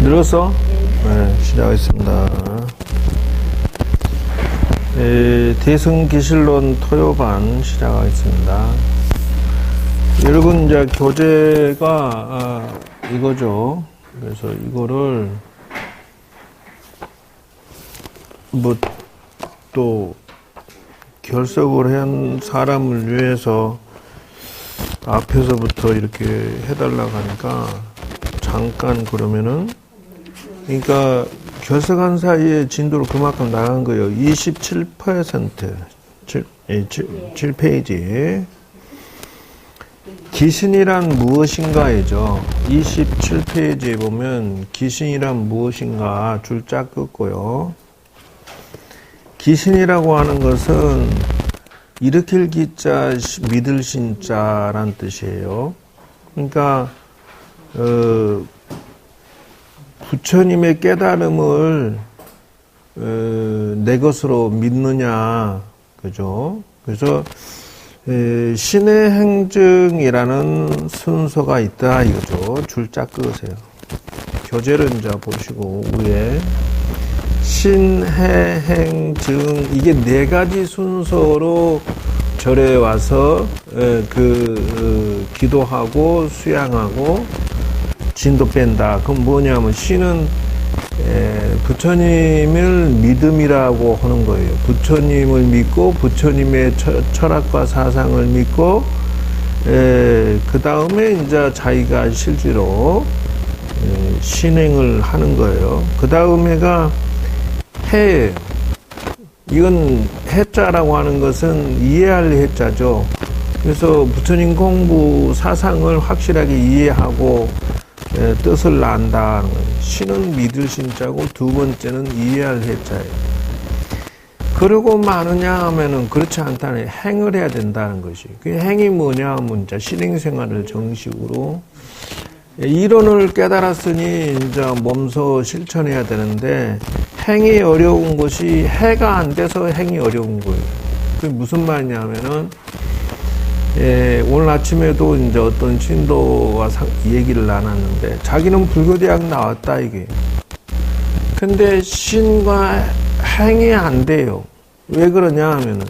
늘었어? 네, 시작하겠습니다. 대승기실론 토요반 시작하겠습니다. 여러분, 이제 교재가 이거죠. 그래서 이거를 뭐 또 결석을 한 사람을 위해서 앞에서부터 이렇게 해달라고 하니까 잠깐 그러면은, 그러니까 결석한 사이에 진도로 그만큼 나간 거예요. 27%, 7페이지. 기신이란 무엇인가이죠. 27페이지에 보면 기신이란 무엇인가 줄짝 긋고요. 기신이라고 하는 것은 일으킬 기자, 믿을 신자란 뜻이에요. 그러니까 부처님의 깨달음을 내 것으로 믿느냐, 그죠? 그래서 신의 행증이라는 순서가 있다 이거죠. 줄짝 끄세요. 교재를 이제 보시고 위에 신해 행증, 이게 네 가지 순서로 절에 와서 기도하고 수양하고 진도 뺀다. 그럼 뭐냐면 신은 부처님을 믿음이라고 하는 거예요. 부처님을 믿고 부처님의 철학과 사상을 믿고 그 다음에 이제 자기가 실제로 신행을 하는 거예요. 그 다음에가 해예요. 이건 해자라고 하는 것은 이해할 해자죠. 그래서 부처님 공부 사상을 확실하게 이해하고 뜻을 안다는 거예요. 신은 믿을 신자고 두 번째는 이해할 해자예요. 그러고 마느냐 하면은 그렇지 않다는, 행을 해야 된다는 것이. 그 행이 뭐냐 하면 이제 신행생활을 정식으로 이론을 깨달았으니 이제 몸소 실천해야 되는데, 행이 어려운 것이 해가 안 돼서 행이 어려운 거예요. 그게 무슨 말이냐 하면은 오늘 아침에도 이제 어떤 신도와 얘기를 나눴는데, 자기는 불교대학 나왔다 이게. 근데 신과 행이 안 돼요. 왜 그러냐 하면은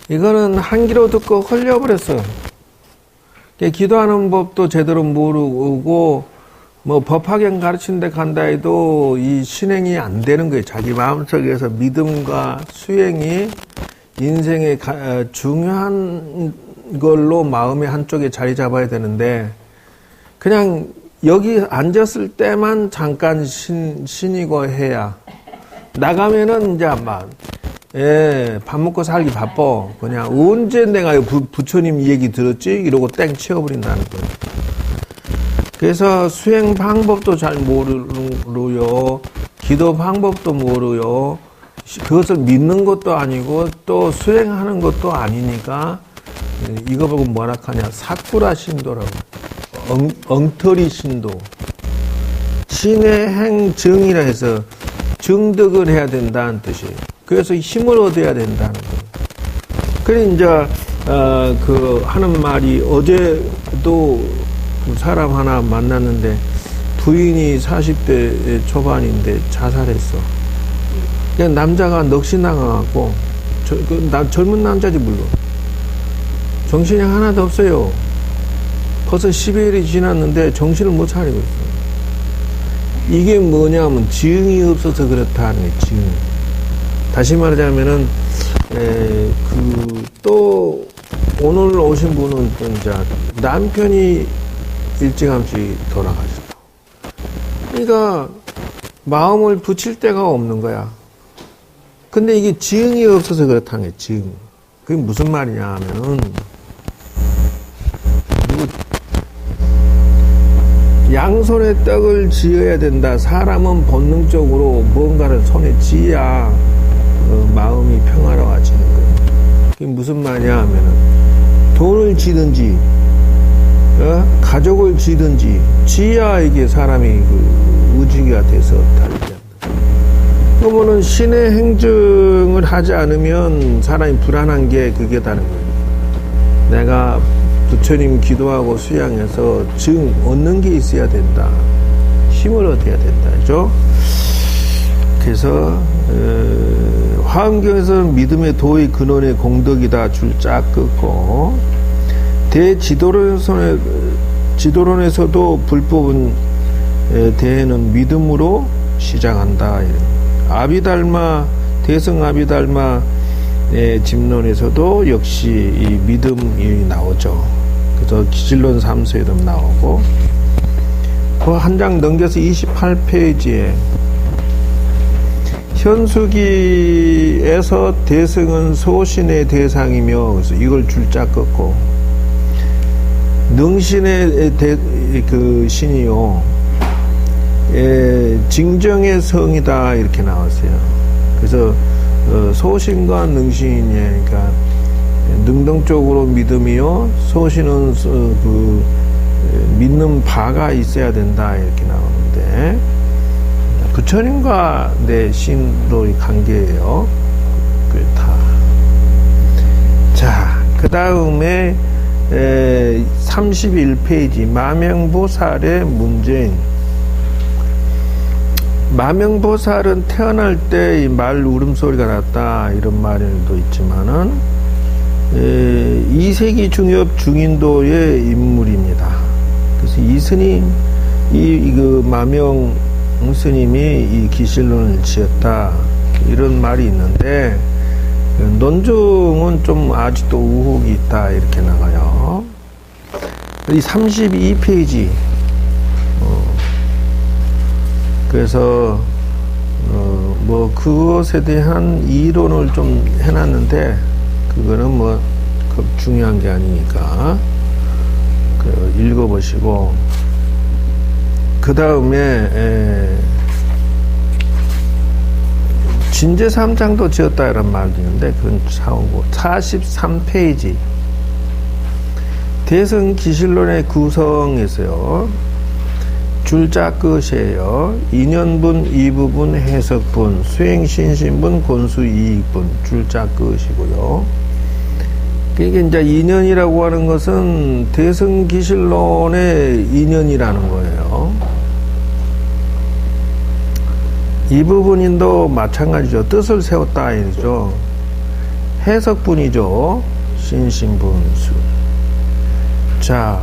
이거는 한 귀로 듣고 흘려버렸어. 기도하는 법도 제대로 모르고 뭐 법학연 가르치는 데 간다 해도 이 신행이 안 되는 거예요. 자기 마음속에서 믿음과 수행이 인생의 중요한 걸로 마음의 한쪽에 자리 잡아야 되는데, 그냥 여기 앉았을 때만 잠깐 신이고 해야, 나가면은 이제 막 밥 먹고 살기 바빠. 그냥 언제 내가 부처님 얘기 들었지? 이러고 땡 치워버린다는 거예요. 그래서 수행 방법도 잘 모르고요. 기도 방법도 모르요. 그것을 믿는 것도 아니고 또 수행하는 것도 아니니까 이거 보고 뭐라 하냐. 사쿠라 신도라고. 엉터리 신도. 신의 행증이라 해서 증득을 해야 된다는 뜻이에요. 그래서 힘을 얻어야 된다는 거예요. 그래, 이제, 하는 말이, 어제도 사람 하나 만났는데, 부인이 40대 초반인데 자살했어. 그냥 남자가 넋이 나가갖고, 젊은 남자지, 물론. 정신이 하나도 없어요. 벌써 10일이 지났는데 정신을 못 차리고 있어. 이게 뭐냐면, 지응이 없어서 그렇다는 거예요, 지응. 다시 말하자면은, 또, 오늘 오신 분은 또 이제 남편이 일찌감치 돌아가셨다. 그러니까, 마음을 붙일 데가 없는 거야. 근데 이게 지응이 없어서 그렇다는 거예요, 지응. 그게 무슨 말이냐 하면은, 양손에 떡을 쥐어야 된다. 사람은 본능적으로 뭔가를 손에 쥐어야 마음이 평화로워지는 거예요. 그게 무슨 말이냐 하면은, 돈을 쥐든지 가족을 쥐든지 쥐어야 이게 사람이 의지가 돼서 달리지 않는다. 그러면은 신의 행증을 하지 않으면 사람이 불안한 게 그게 다른 거예요. 내가 부처님 기도하고 수양해서 증 얻는 게 있어야 된다. 힘을 얻어야 된다. 그죠? 그래서 화엄경에서는 믿음의 도의 근원의 공덕이다 줄 쫙 긋고, 지도론에서도 불법은 대해는 믿음으로 시작한다. 아비달마, 대승 아비달마 집론에서도 역시 이 믿음이 나오죠. 그래서 기질론 3서에도 나오고, 그 한 장 넘겨서 28페이지에 현수기에서 대승은 소신의 대상이며, 그래서 이걸 줄자 긋고, 능신의 그 신이요, 징정의 성이다 이렇게 나왔어요. 그래서 소신과 능신이, 그러니까 능동적으로 믿음이요, 소신은 그 믿는 바가 있어야 된다 이렇게 나오는데, 부처님과 내 신도의 관계예요. 그렇다. 자, 그 다음에 31페이지 마명보살의 문제인, 마명보살은 태어날 때 말 울음소리가 났다 이런 말도 있지만은 2세기 중엽 중인도의 인물입니다. 그래서 이 스님, 그 마명 스님이 이 기실론을 지었다 이런 말이 있는데, 논증은 좀 아직도 우혹이 있다 이렇게 나가요. 이 32페이지 그래서 뭐 그것에 대한 이론을 좀 해놨는데, 그거는 뭐 중요한 게 아니니까 읽어보시고, 그 다음에 진제 3장도 지었다 이런 말도 있는데 그건 사오고, 43페이지 대승 기실론의 구성에서요, 줄자 끝이에요. 인연분, 이부분, 해석분, 수행신신분, 곤수이익분, 줄자 끝이고요. 이게 이제 인연이라고 하는 것은 대승 기실론의 인연이라는 거예요. 이 부분인도 마찬가지죠. 뜻을 세웠다 이죠. 해석분이죠. 신신분수. 자,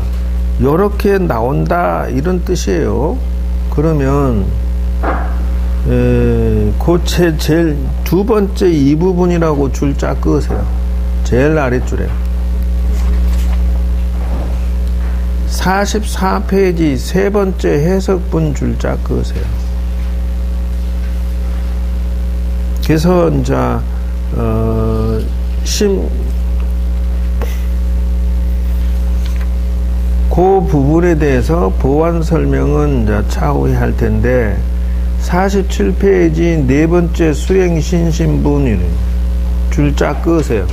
요렇게 나온다 이런 뜻이에요. 그러면 제일 두 번째 이 부분이라고 줄자 끄세요. 제일 아랫줄에 44페이지 세 번째 해석분 줄자 끄세요. 그래서 이제 그 부분에 대해서 보완 설명은 이제 차후에 할 텐데, 47페이지 네 번째 수행신신분 줄자 끄세요.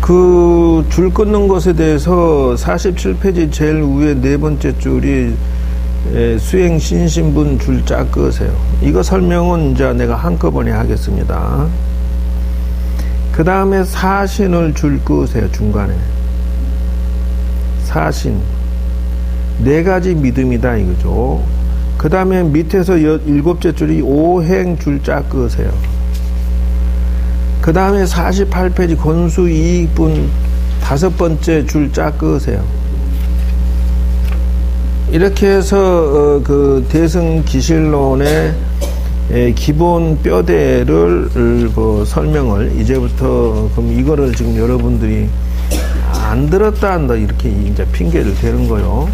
그 줄 끊는 것에 대해서 47페이지 제일 위에 네 번째 줄이 수행신신분 줄자 끄세요. 이거 설명은 이제 내가 한꺼번에 하겠습니다. 그 다음에 사신을 줄 끄세요. 중간에 사신 네 가지 믿음이다 이거죠. 그 다음에 밑에서 일곱째 줄이 오행 줄자 끄세요. 그 다음에 48페이지 곤수이익분 다섯 번째 줄자 끄세요. 이렇게 해서 그 대승 기실론의 기본 뼈대를 설명을 이제부터, 그럼 이거를 지금 여러분들이 안 들었다 한다 이렇게 이제 핑계를 대는 거요.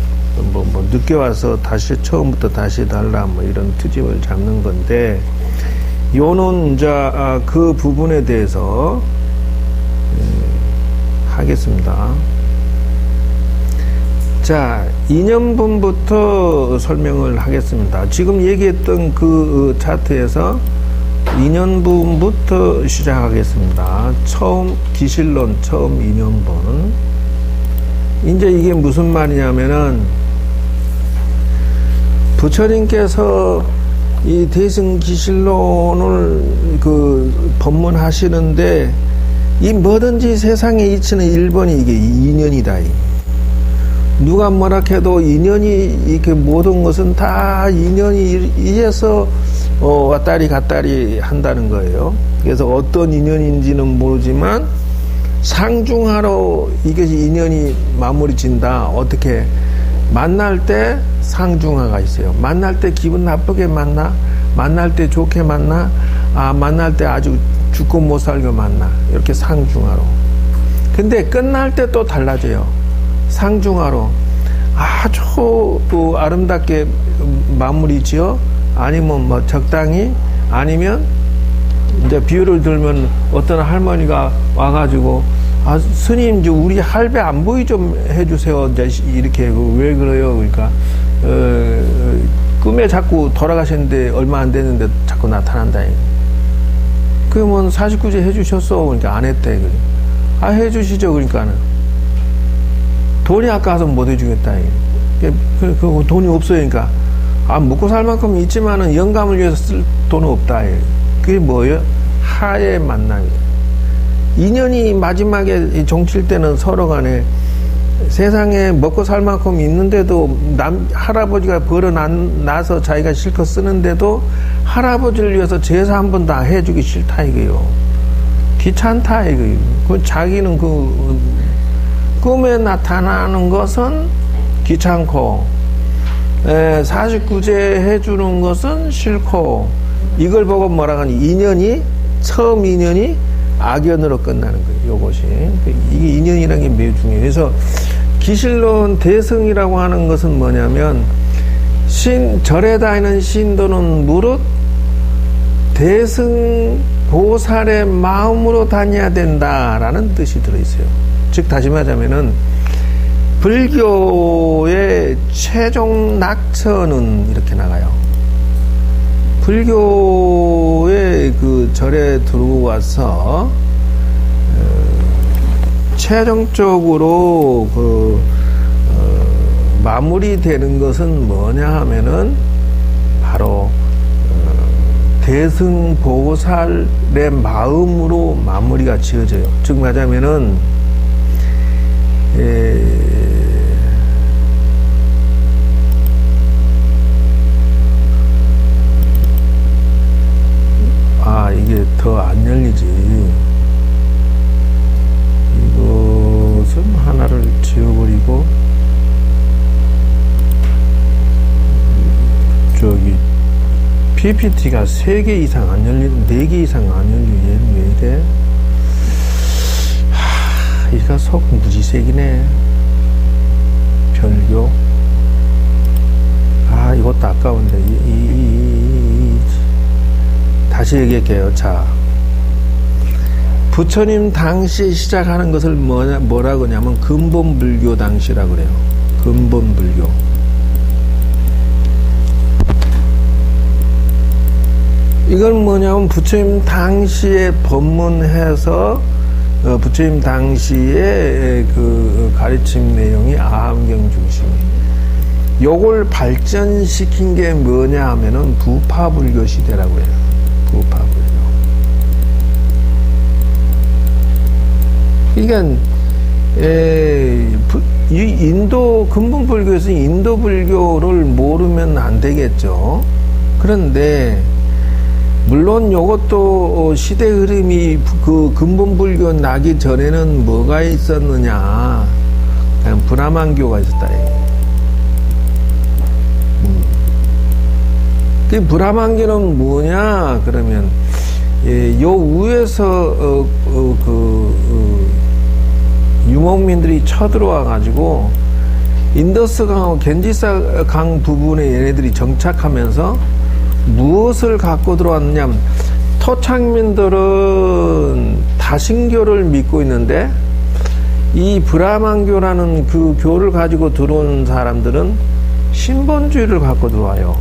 뭐 늦게 와서 다시 처음부터 다시 달라 뭐 이런 트집을 잡는 건데, 요는 이제 그 부분에 대해서 하겠습니다. 자, 2년분부터 설명을 하겠습니다. 지금 얘기했던 그 차트에서 2년분부터 시작하겠습니다. 처음 기실론 처음 2년분. 이제 이게 무슨 말이냐면은, 부처님께서 이 대승기실론을 법문하시는데 이 뭐든지 세상에 이치는 1번이 이게 인연이다. 누가 뭐라 해도 인연이 이렇게 모든 것은 다 인연이 이어서 왔다리 갔다리 한다는 거예요. 그래서 어떤 인연인지는 모르지만 상중하로 이것이 인연이 마무리 진다. 어떻게 만날 때 상중하가 있어요. 만날 때 기분 나쁘게 만나, 만날 때 좋게 만나, 만날 때 아주 죽고 못 살게 만나. 이렇게 상중하로. 근데 끝날 때 또 달라져요. 상중하로 아주 아름답게 마무리 지어, 아니면 뭐 적당히, 아니면 이제 비유를 들면 어떤 할머니가 와가지고 스님 이제 우리 할배 안 보이 좀 해주세요. 이제 이렇게 왜 그래요? 그러니까 꿈에 자꾸 돌아가셨는데 얼마 안 됐는데 자꾸 나타난다. 그러면 49제 해주셨어. 그러니까 안 했대. 해주시죠. 그러니까는 돈이 아까워서 못 해주겠다. 그 돈이 없어요. 그러니까 먹고 살 만큼 있지만은 영감을 위해서 쓸 돈은 없다. 그게 뭐예요? 하의 만남이에요. 인연이 마지막에 종칠 때는 서로 간에 세상에 먹고 살 만큼 있는데도 할아버지가 벌어나서 자기가 실컷 쓰는데도 할아버지를 위해서 제사 한 번 다 해주기 싫다 이거요. 귀찮다 이거요. 자기는 꿈에 나타나는 것은 귀찮고 49제 해주는 것은 싫고, 이걸 보고 뭐라 하니 인연이 처음 인연이 악연으로 끝나는 거예요. 요것이 이게 인연이라는 게 매우 중요해요. 그래서 기실론 대승이라고 하는 것은 뭐냐면 절에 다니는 신도는 무릇 대승 보살의 마음으로 다녀야 된다라는 뜻이 들어있어요. 즉 다시 말하자면은 불교의 최종 낙처는 이렇게 나가요. 불교의 절에 들어와서 최종적으로 마무리되는 것은 뭐냐 하면은 바로 대승보살의 마음으로 마무리가 지어져요. 즉 말하자면은 이게 더 안 열리지. 이것은 하나를 지워버리고 저기 PPT가 3개 이상 안 열리는, 4개 이상 안 열리는 얘는 왜 이래? 이가 속 무지색이네. 별교. 이것도 아까운데. 다시 얘기할게요. 자, 부처님 당시에 시작하는 것을 뭐라고 하냐면 근본불교 당시라고 그래요. 근본불교. 이건 뭐냐면 부처님 당시에 법문해서 부처님 당시에 가르침 내용이 아함경 중심이에요. 요걸 발전시킨 게 뭐냐 하면은 부파불교 시대라고 해요. 부파불교. 그러니까 인도 근본불교에서 인도불교를 모르면 안 되겠죠. 그런데 물론 요것도 시대 흐름이 근본불교 나기 전에는 뭐가 있었느냐? 그냥 브라만교가 있었다. 그 브라만교는 뭐냐? 그러면 요 위에서 유목민들이 쳐들어와 가지고 인더스 강하고 겐지사 강 부분에 얘네들이 정착하면서 무엇을 갖고 들어왔느냐면, 토착민들은 다신교를 믿고 있는데 이 브라만교라는 그 교를 가지고 들어온 사람들은 신본주의를 갖고 들어와요.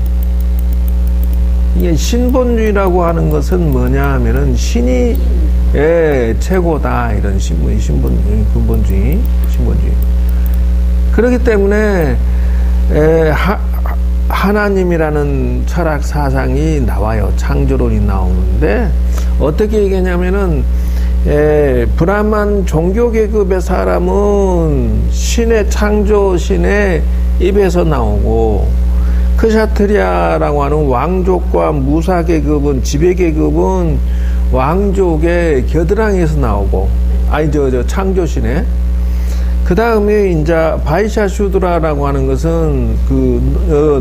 이게 신본주의라고 하는 것은 뭐냐 하면은 신이 최고다, 이런 근본주의, 신본주의. 그렇기 때문에 하나님이라는 철학 사상이 나와요. 창조론이 나오는데 어떻게 얘기하냐면은 브라만 종교 계급의 사람은 신의 창조 신의 입에서 나오고 크샤트리아라고 하는 왕족과 무사 계급은 지배 계급은 왕족의 겨드랑이에서 나오고 저 창조신에 그 다음에 이제 바이샤 슈드라라고 하는 것은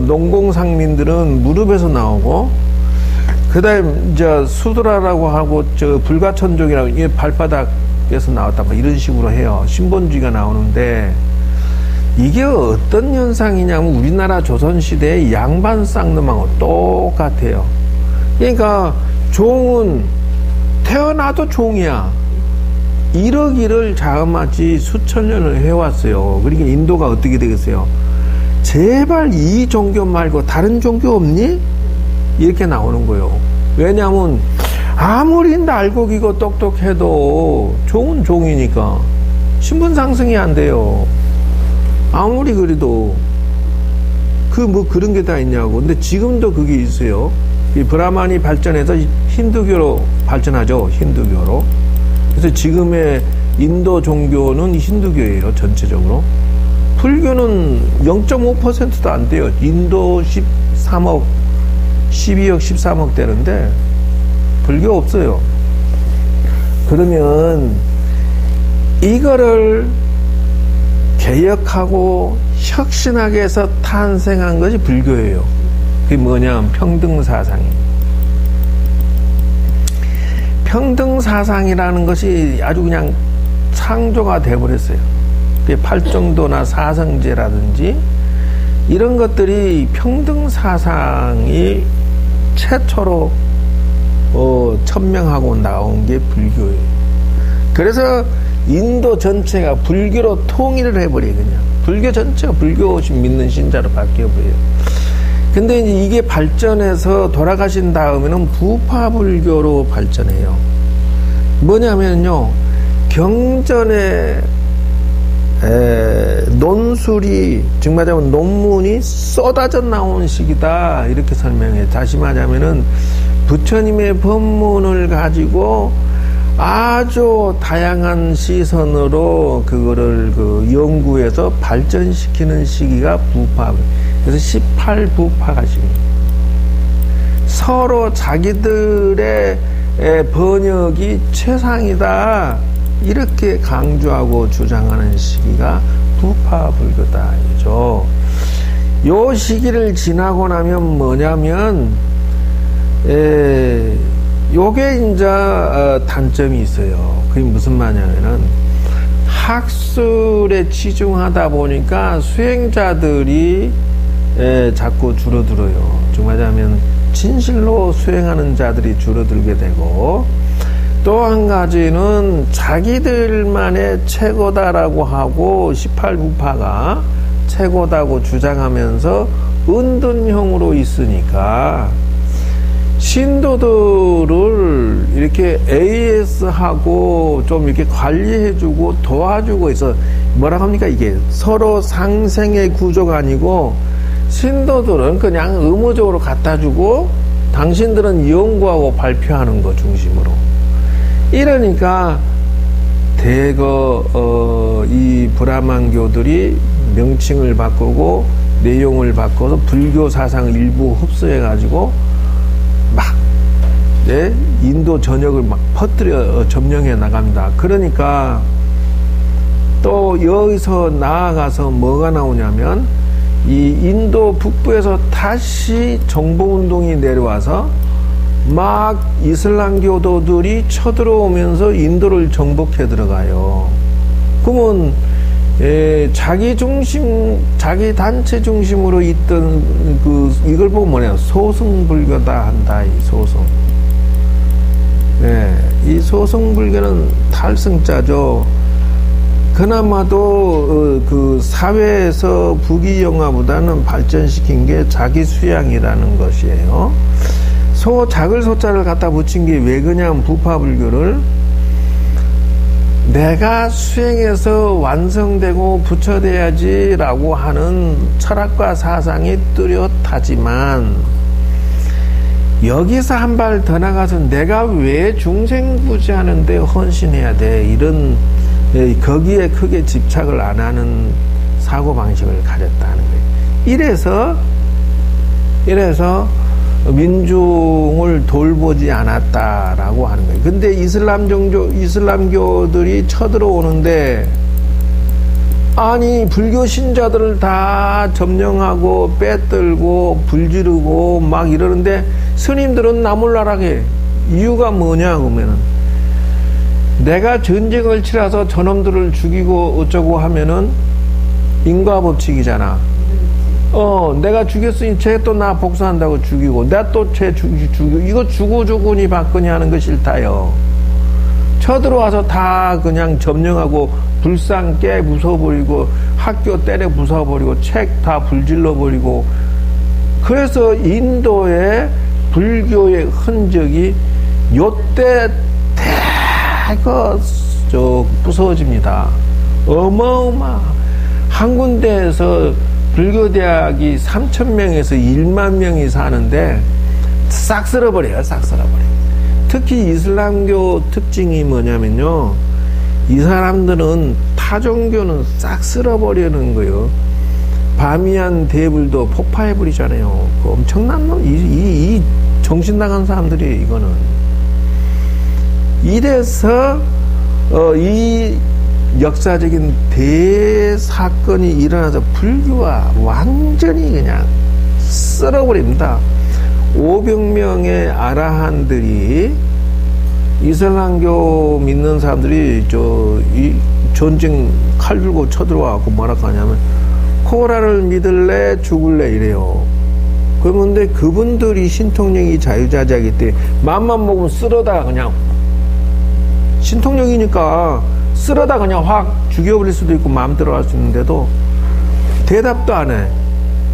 농공상민들은 무릎에서 나오고 그 다음에 이제 수드라라고 하고 불가천족이라고 이게 발바닥에서 나왔다 뭐 이런 식으로 해요. 신본주의가 나오는데 이게 어떤 현상이냐면 우리나라 조선시대의 양반 쌍놈하고 똑같아요. 그러니까 종은 태어나도 종이야. 이러기를 자그마치 수천 년을 해왔어요. 그러니까 인도가 어떻게 되겠어요? 제발 이 종교 말고 다른 종교 없니? 이렇게 나오는 거예요. 왜냐하면 아무리 날고기고 똑똑해도 종은 종이니까 신분 상승이 안 돼요. 아무리 그래도 그런 게 다 있냐고. 근데 지금도 그게 있어요. 이 브라만이 발전해서 힌두교로 발전하죠. 힌두교로. 그래서 지금의 인도 종교는 힌두교예요. 전체적으로. 불교는 0.5%도 안 돼요. 인도 13억, 12억, 13억 되는데 불교 없어요. 그러면 이거를 개혁하고 혁신하게 해서 탄생한 것이 불교예요. 그게 뭐냐면 평등사상이에요. 평등사상이라는 것이 아주 그냥 창조가 돼버렸어요. 팔정도나 사성제라든지 이런 것들이 평등사상이 최초로 천명하고 나온 게 불교예요. 그래서 인도 전체가 불교로 통일을 해버려요. 그냥 불교 전체가 불교 믿는 신자로 바뀌어버려요. 근데 이제 이게 발전해서 돌아가신 다음에는 부파불교로 발전해요. 뭐냐면요, 경전에 논술이, 즉 말하자면 논문이 쏟아져 나온 시기다, 이렇게 설명해요. 다시 말하자면은 부처님의 법문을 가지고 아주 다양한 시선으로 그거를 연구해서 발전시키는 시기가 부파. 그래서 18부파가 시기입니다. 서로 자기들의 번역이 최상이다, 이렇게 강조하고 주장하는 시기가 부파불교다, 이죠. 요 시기를 지나고 나면 뭐냐면, 요게 이제 단점이 있어요. 그게 무슨 말이냐면은 학술에 치중하다 보니까 수행자들이 자꾸 줄어들어요. 즉 말하자면 진실로 수행하는 자들이 줄어들게 되고, 또 한 가지는 자기들만의 최고다라고 하고 18부파가 최고다고 주장하면서 은둔형으로 있으니까 신도들을 이렇게 AS하고 좀 이렇게 관리해주고 도와주고 해서 뭐라고 합니까? 이게 서로 상생의 구조가 아니고 신도들은 그냥 의무적으로 갖다주고 당신들은 연구하고 발표하는 거 중심으로. 이러니까 대거 이 브라만교들이 명칭을 바꾸고 내용을 바꿔서 불교 사상 일부 흡수해가지고 막 인도 전역을 막 퍼뜨려 점령해 나갑니다. 그러니까 또 여기서 나아가서 뭐가 나오냐면 이 인도 북부에서 다시 정보운동이 내려와서 막 이슬람교도들이 쳐들어오면서 인도를 정복해 들어가요. 그러면 자기 단체 중심으로 있던 이걸 보면 뭐냐, 소승불교다 한다, 이 소승. 이 소승불교는 탈승자죠. 그나마도 사회에서 부귀영화보다는 발전시킨 게 자기 수양이라는 것이에요. 작을 소자를 갖다 붙인 게 왜 그냐면 부파불교를 내가 수행해서 완성되고 부처돼야지라고 하는 철학과 사상이 뚜렷하지만 여기서 한 발 더 나가서 내가 왜 중생구제하는데 헌신해야 돼? 이런 거기에 크게 집착을 안 하는 사고방식을 가졌다는 거예요. 이래서 민중을 돌보지 않았다라고 하는 거예요. 근데 이슬람교들이 쳐들어오는데 아니 불교 신자들을 다 점령하고 빼들고 불지르고 막 이러는데 스님들은 나몰라라게 이유가 뭐냐 그러면은 내가 전쟁을 치러서 저놈들을 죽이고 어쩌고 하면은 인과법칙이잖아. 내가 죽였으니 쟤 또 나 복수한다고 죽이고 내가 또 쟤 죽이고 이거 주고주고니 받거니 하는 거 싫다요. 쳐들어와서 다 그냥 점령하고 불상 깨 부숴버리고 학교 때려 부숴버리고 책 다 불질러버리고 그래서 인도의 불교의 흔적이 요때 부서집니다. 어마어마 한 군데에서 불교대학이 3,000명에서 1만 명이 사는데 싹 쓸어버려요. 싹 쓸어버려요. 특히 이슬람교 특징이 뭐냐면요. 이 사람들은 타종교는 싹 쓸어버리는 거예요. 바미안 대불도 폭파해버리잖아요. 그 엄청난 이 정신 나간 사람들이 이거는. 이래서 이 역사적인 대사건이 일어나서 불교가 완전히 그냥 쓸어버립니다. 500명의 아라한들이 이슬람교 믿는 사람들이 이 전쟁 칼 들고 쳐들어와갖고 뭐라고 하냐면 코라를 믿을래 죽을래 이래요. 그런데 그분들이 신통력이 자유자재이기 때문에 맘만 먹으면 쓸어다 그냥 신통력이니까 쓸어다 그냥 확 죽여버릴 수도 있고 마음대로 할 수 있는데도 대답도 안 해.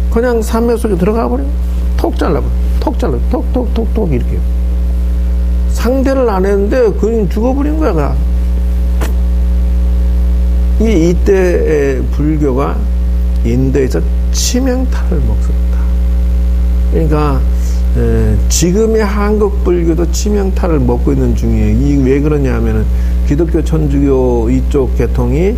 그냥 산맥 속에 들어가 버려. 톡 잘라버려. 톡 이렇게. 상대를 안 했는데 그냥 죽어버린 거야. 이때의 불교가 인도에서 치명타를 먹습니다. 그러니까 지금의 한국 불교도 치명타를 먹고 있는 중이에요. 이 왜 그러냐 하면은 기독교, 천주교 이쪽 계통이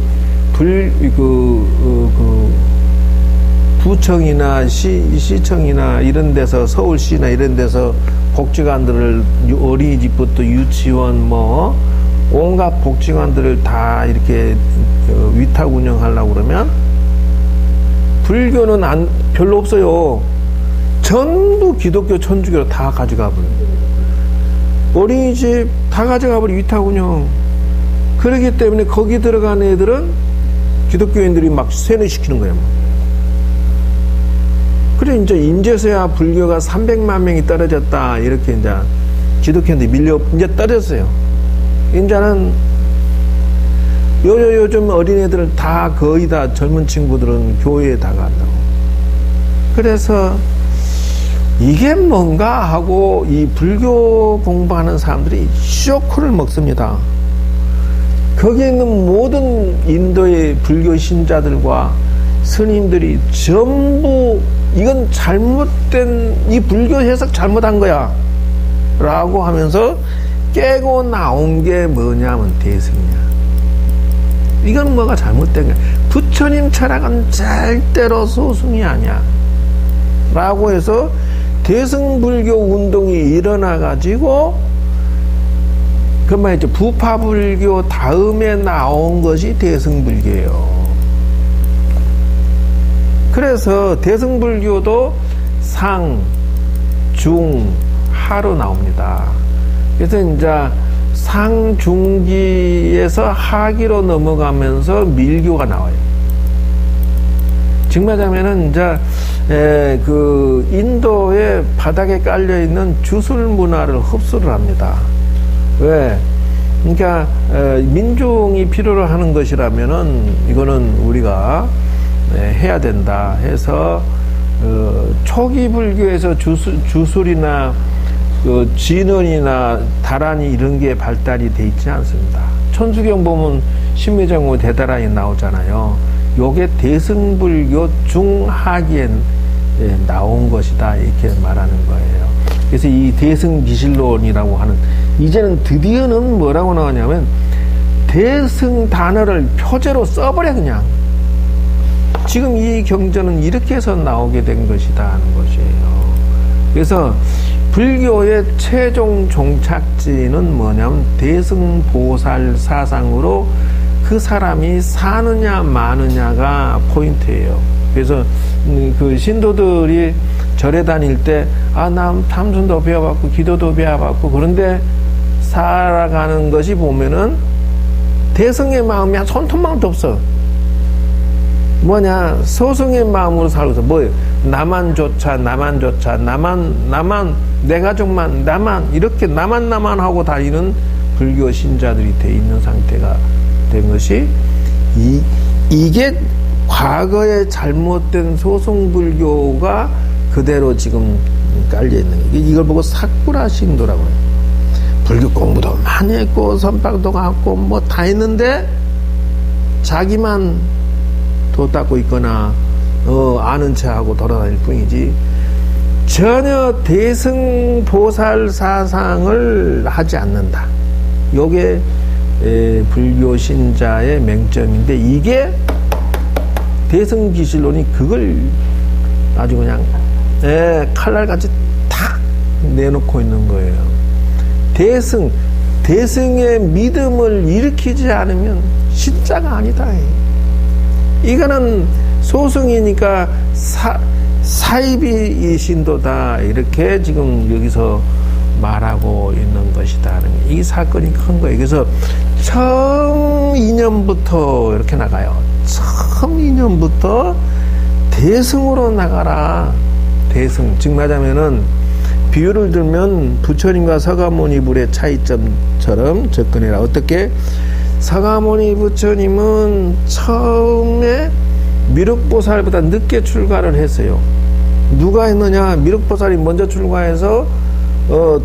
부청이나 시청이나 이런 데서 서울시나 이런 데서 복지관들을 어린이집부터 유치원 뭐 온갖 복지관들을 다 이렇게 위탁 운영하려고 그러면 불교는 별로 없어요. 전부 기독교, 천주교로 다 가져가 버려요. 어린이집 다 가져가 버려 위탁 운영. 그렇기 때문에 거기 들어간 애들은 기독교인들이 막 세뇌시키는 거예요. 그래 이제 인제서야 불교가 300만 명이 떨어졌다 이렇게 이제 기독교인들이 이제 떨어졌어요. 이제는 요즘 어린애들 다 거의 다 젊은 친구들은 교회에 다 간다고. 그래서 이게 뭔가 하고 이 불교 공부하는 사람들이 쇼크를 먹습니다. 거기에 있는 모든 인도의 불교 신자들과 스님들이 전부 이건 잘못된 이 불교 해석 잘못한 거야 라고 하면서 깨고 나온 게 뭐냐면 대승이야. 이건 뭐가 잘못된 거야. 부처님 철학은 절대로 소승이 아니야 라고 해서 대승불교 운동이 일어나가지고 그 말이죠. 부파불교 다음에 나온 것이 대승불교예요. 그래서 대승불교도 상, 중, 하로 나옵니다. 그래서 이제 상중기에서 하기로 넘어가면서 밀교가 나와요. 즉 말하면은 이제 그 인도의 바닥에 깔려 있는 주술 문화를 흡수를 합니다. 왜? 그러니까 민중이 필요로 하는 것이라면은 이거는 우리가 해야 된다 해서 초기 불교에서 주술이나 진언이나 다란이 이런 게 발달이 돼 있지 않습니다. 천수경 보면 신매정후 대다라에 나오잖아요. 요게 대승불교 중하기에 나온 것이다 이렇게 말하는 거예요. 그래서 이 대승기실론이라고 하는, 이제는 드디어는 뭐라고 나오냐면 대승 단어를 표제로 써버려. 그냥 지금 이 경전은 이렇게 해서 나오게 된 것이다 하는 것이에요. 그래서 불교의 최종 종착지는 뭐냐면 대승보살 사상으로 그 사람이 사느냐 마느냐가 포인트예요. 그래서 그 신도들이 절에 다닐 때, 나 탐순도 배워봤고 기도도 배워봤고, 그런데 살아가는 것이 보면은 대승의 마음이 한 손톱만도 없어. 뭐냐, 소승의 마음으로 살고 있어. 뭐예요? 나만 조차, 나만, 내 가족만, 나만, 이렇게 나만 하고 다니는 불교 신자들이 돼 있는 상태가 된 것이, 이게 과거에 잘못된 소승불교가 그대로 지금 깔려있는 거예요. 이걸 보고 사쿠라 신도라고 해요. 불교 공부도 많이 했고, 선방도 갔고, 뭐 다 했는데, 자기만 도 닦고 있거나, 아는 체하고 돌아다닐 뿐이지, 전혀 대승보살 사상을 하지 않는다. 요게 불교 신자의 맹점인데, 이게 대승기실론이 그걸 아주 그냥 칼날같이 탁 내놓고 있는 거예요. 대승의 믿음을 일으키지 않으면 신자가 아니다. 이거는 소승이니까 사입이 신도다, 이렇게 지금 여기서 말하고 있는 것이다. 이 사건이 큰 거예요. 그래서 처음 인연부터 이렇게 나가요. 처음 인연부터 대승으로 나가라. 대승, 즉 말하자면은 비유를 들면 부처님과 서가모니 불의 차이점처럼 접근해라. 어떻게? 서가모니 부처님은 처음에 미륵보살보다 늦게 출가를 했어요. 누가 했느냐? 미륵보살이 먼저 출가해서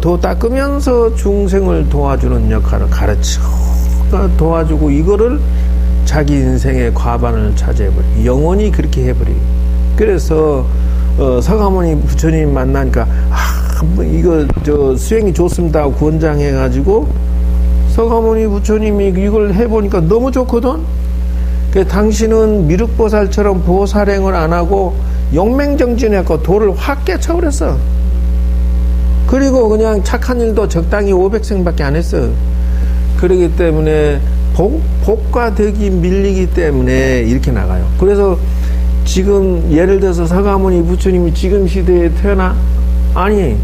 도 닦으면서 중생을 도와주는 역할을 가르쳐 도와주고, 이거를 자기 인생의 과반을 차지해버려. 영원히 그렇게 해버려. 그래서 서가모니 부처님 만나니까 이거 수행이 좋습니다 하고 권장해가지고, 서가모니 부처님이 이걸 해보니까 너무 좋거든. 그래서 당신은 미륵보살처럼 보살행을 안 하고 용맹정진해갖고 도를 확 깨쳐버렸어. 그리고 그냥 착한 일도 적당히 500생밖에 안 했어. 그러기 때문에 복과 덕이 밀리기 때문에 이렇게 나가요. 그래서 지금 예를 들어서 서가모니 부처님이 지금 시대에 태어나? 아니,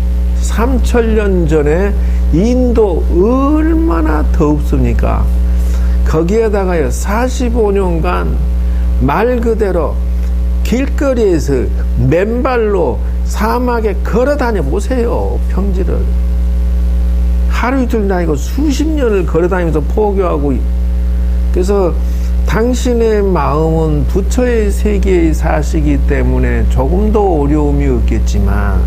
3000년 전에 인도 얼마나 더웁습니까? 거기에다가요 45년간 말 그대로 길거리에서 맨발로 사막에 걸어 다녀 보세요. 평지를 하루 이틀 아니고 수십 년을 걸어 다니면서 포교하고. 그래서 당신의 마음은 부처의 세계에 사시기 때문에 조금도 어려움이 없겠지만,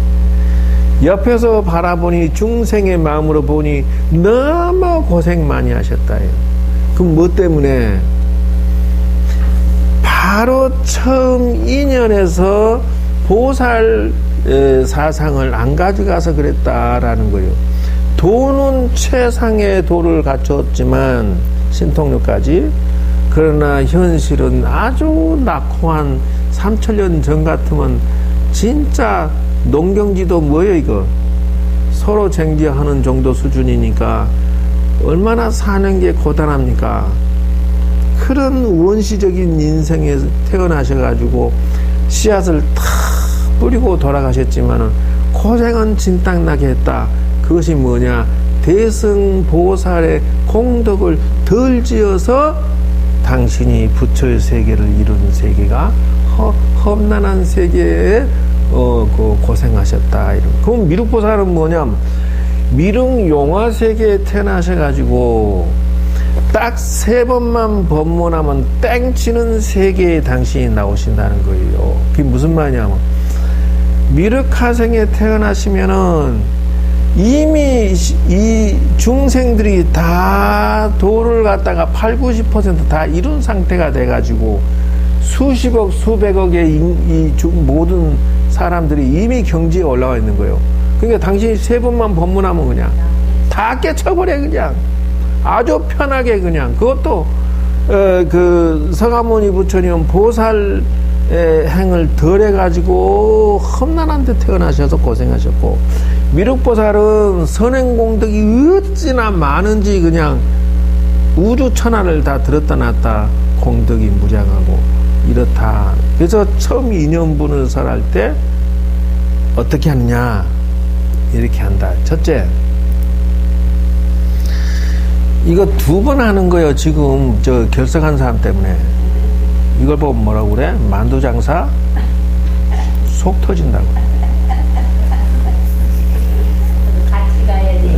옆에서 바라보니 중생의 마음으로 보니 너무 고생 많이 하셨다. 그럼 뭐 때문에? 바로 처음 인연에서 보살 사상을 안 가져가서 그랬다라는 거예요. 도는 최상의 도를 갖췄지만 신통력까지, 그러나 현실은 아주 낙후한 3000년 전 같으면 진짜 농경지도 뭐예요 이거? 서로 쟁취하는 정도 수준이니까 얼마나 사는 게 고단합니까? 그런 원시적인 인생에 태어나셔가지고 씨앗을 탁 뿌리고 돌아가셨지만은 고생은 진땅나게 했다. 그것이 뭐냐? 대승보살의 공덕을 덜 지어서 당신이 부처의 세계를 이룬 세계가 험난한 세계에 고생하셨다. 이런. 그럼 미륵보살은 뭐냐면 미륵용화 세계에 태어나셔가지고 딱 3번만 법문하면 땡치는 세계에 당신이 나오신다는 거예요. 그게 무슨 말이냐면 미륵하생에 태어나시면은 이미 이 중생들이 다 도를 갖다가 8, 90%다 이룬 상태가 돼가지고 수십억, 수백억의 모든 사람들이 이미 경지에 올라와 있는 거예요. 그러니까 당신이 세 번만 법문하면 그냥 다 깨쳐버려, 그냥. 아주 편하게 그냥. 그것도, 그, 서가모니 부처님은 보살의 행을 덜 해가지고 험난한 데 태어나셔서 고생하셨고, 미륵보살은 선행공덕이 어찌나 많은지 그냥 우주 천하를 다 들었다 놨다 공덕이 무량하고 이렇다. 그래서 처음 인연분을 설할 때 어떻게 하느냐 이렇게 한다. 첫째, 이거 2번 하는 거예요. 지금 저 결석한 사람 때문에. 이걸 보고 뭐라고 그래? 만두장사 속 터진다고. 같이 가야지.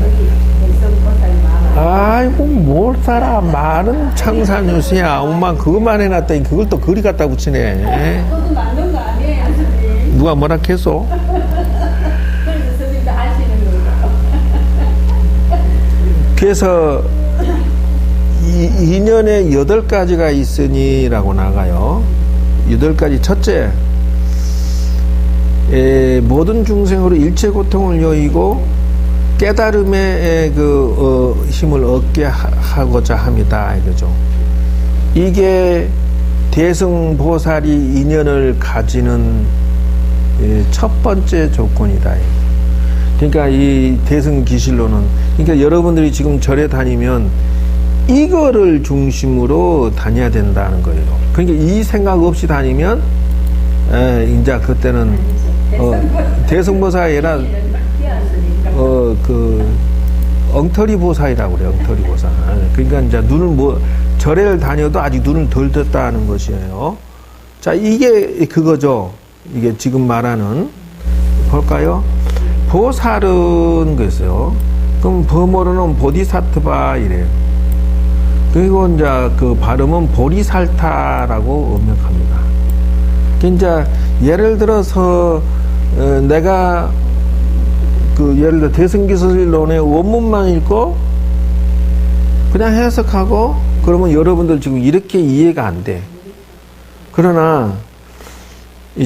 아이고 뭘 살아. 많은 창사뉴스야. 엄마 그것만 해놨더니 그걸 또 그리 갖다 붙이네. 그것도 맞는 거 아니에요, 선생님? 누가 뭐라 했어? 그래서 선생님도 하시는 거예요. 그래서 2년에 8가지가 있으니라고 나가요. 8가지. 첫째, 모든 중생으로 일체 고통을 여의고 깨달음의 힘을 얻게 하고자 합니다. 이거죠. 이게 대승보살이 인연을 가지는 첫 번째 조건이다. 그러니까 이 대승기실로는, 그러니까 여러분들이 지금 절에 다니면 이거를 중심으로 다녀야 된다는 거예요. 그러니까 이 생각 없이 다니면, 이제 그때는, 대승보살이 아니라, 엉터리 보살이라고 그래요. 엉터리 보살. 그러니까 이제 절에를 다녀도 아직 눈을 덜 떴다는 것이에요. 자, 이게 그거죠. 이게 지금 말하는, 볼까요? 보살은 그랬어요. 그럼 범어로는 보디사트바 이래요. 그리고 이제 그 발음은 보리살타라고 음역합니다. 이제 예를 들어서 내가 예를 들어 대승기술론의 원문만 읽고 그냥 해석하고 그러면 여러분들 지금 이렇게 이해가 안 돼. 그러나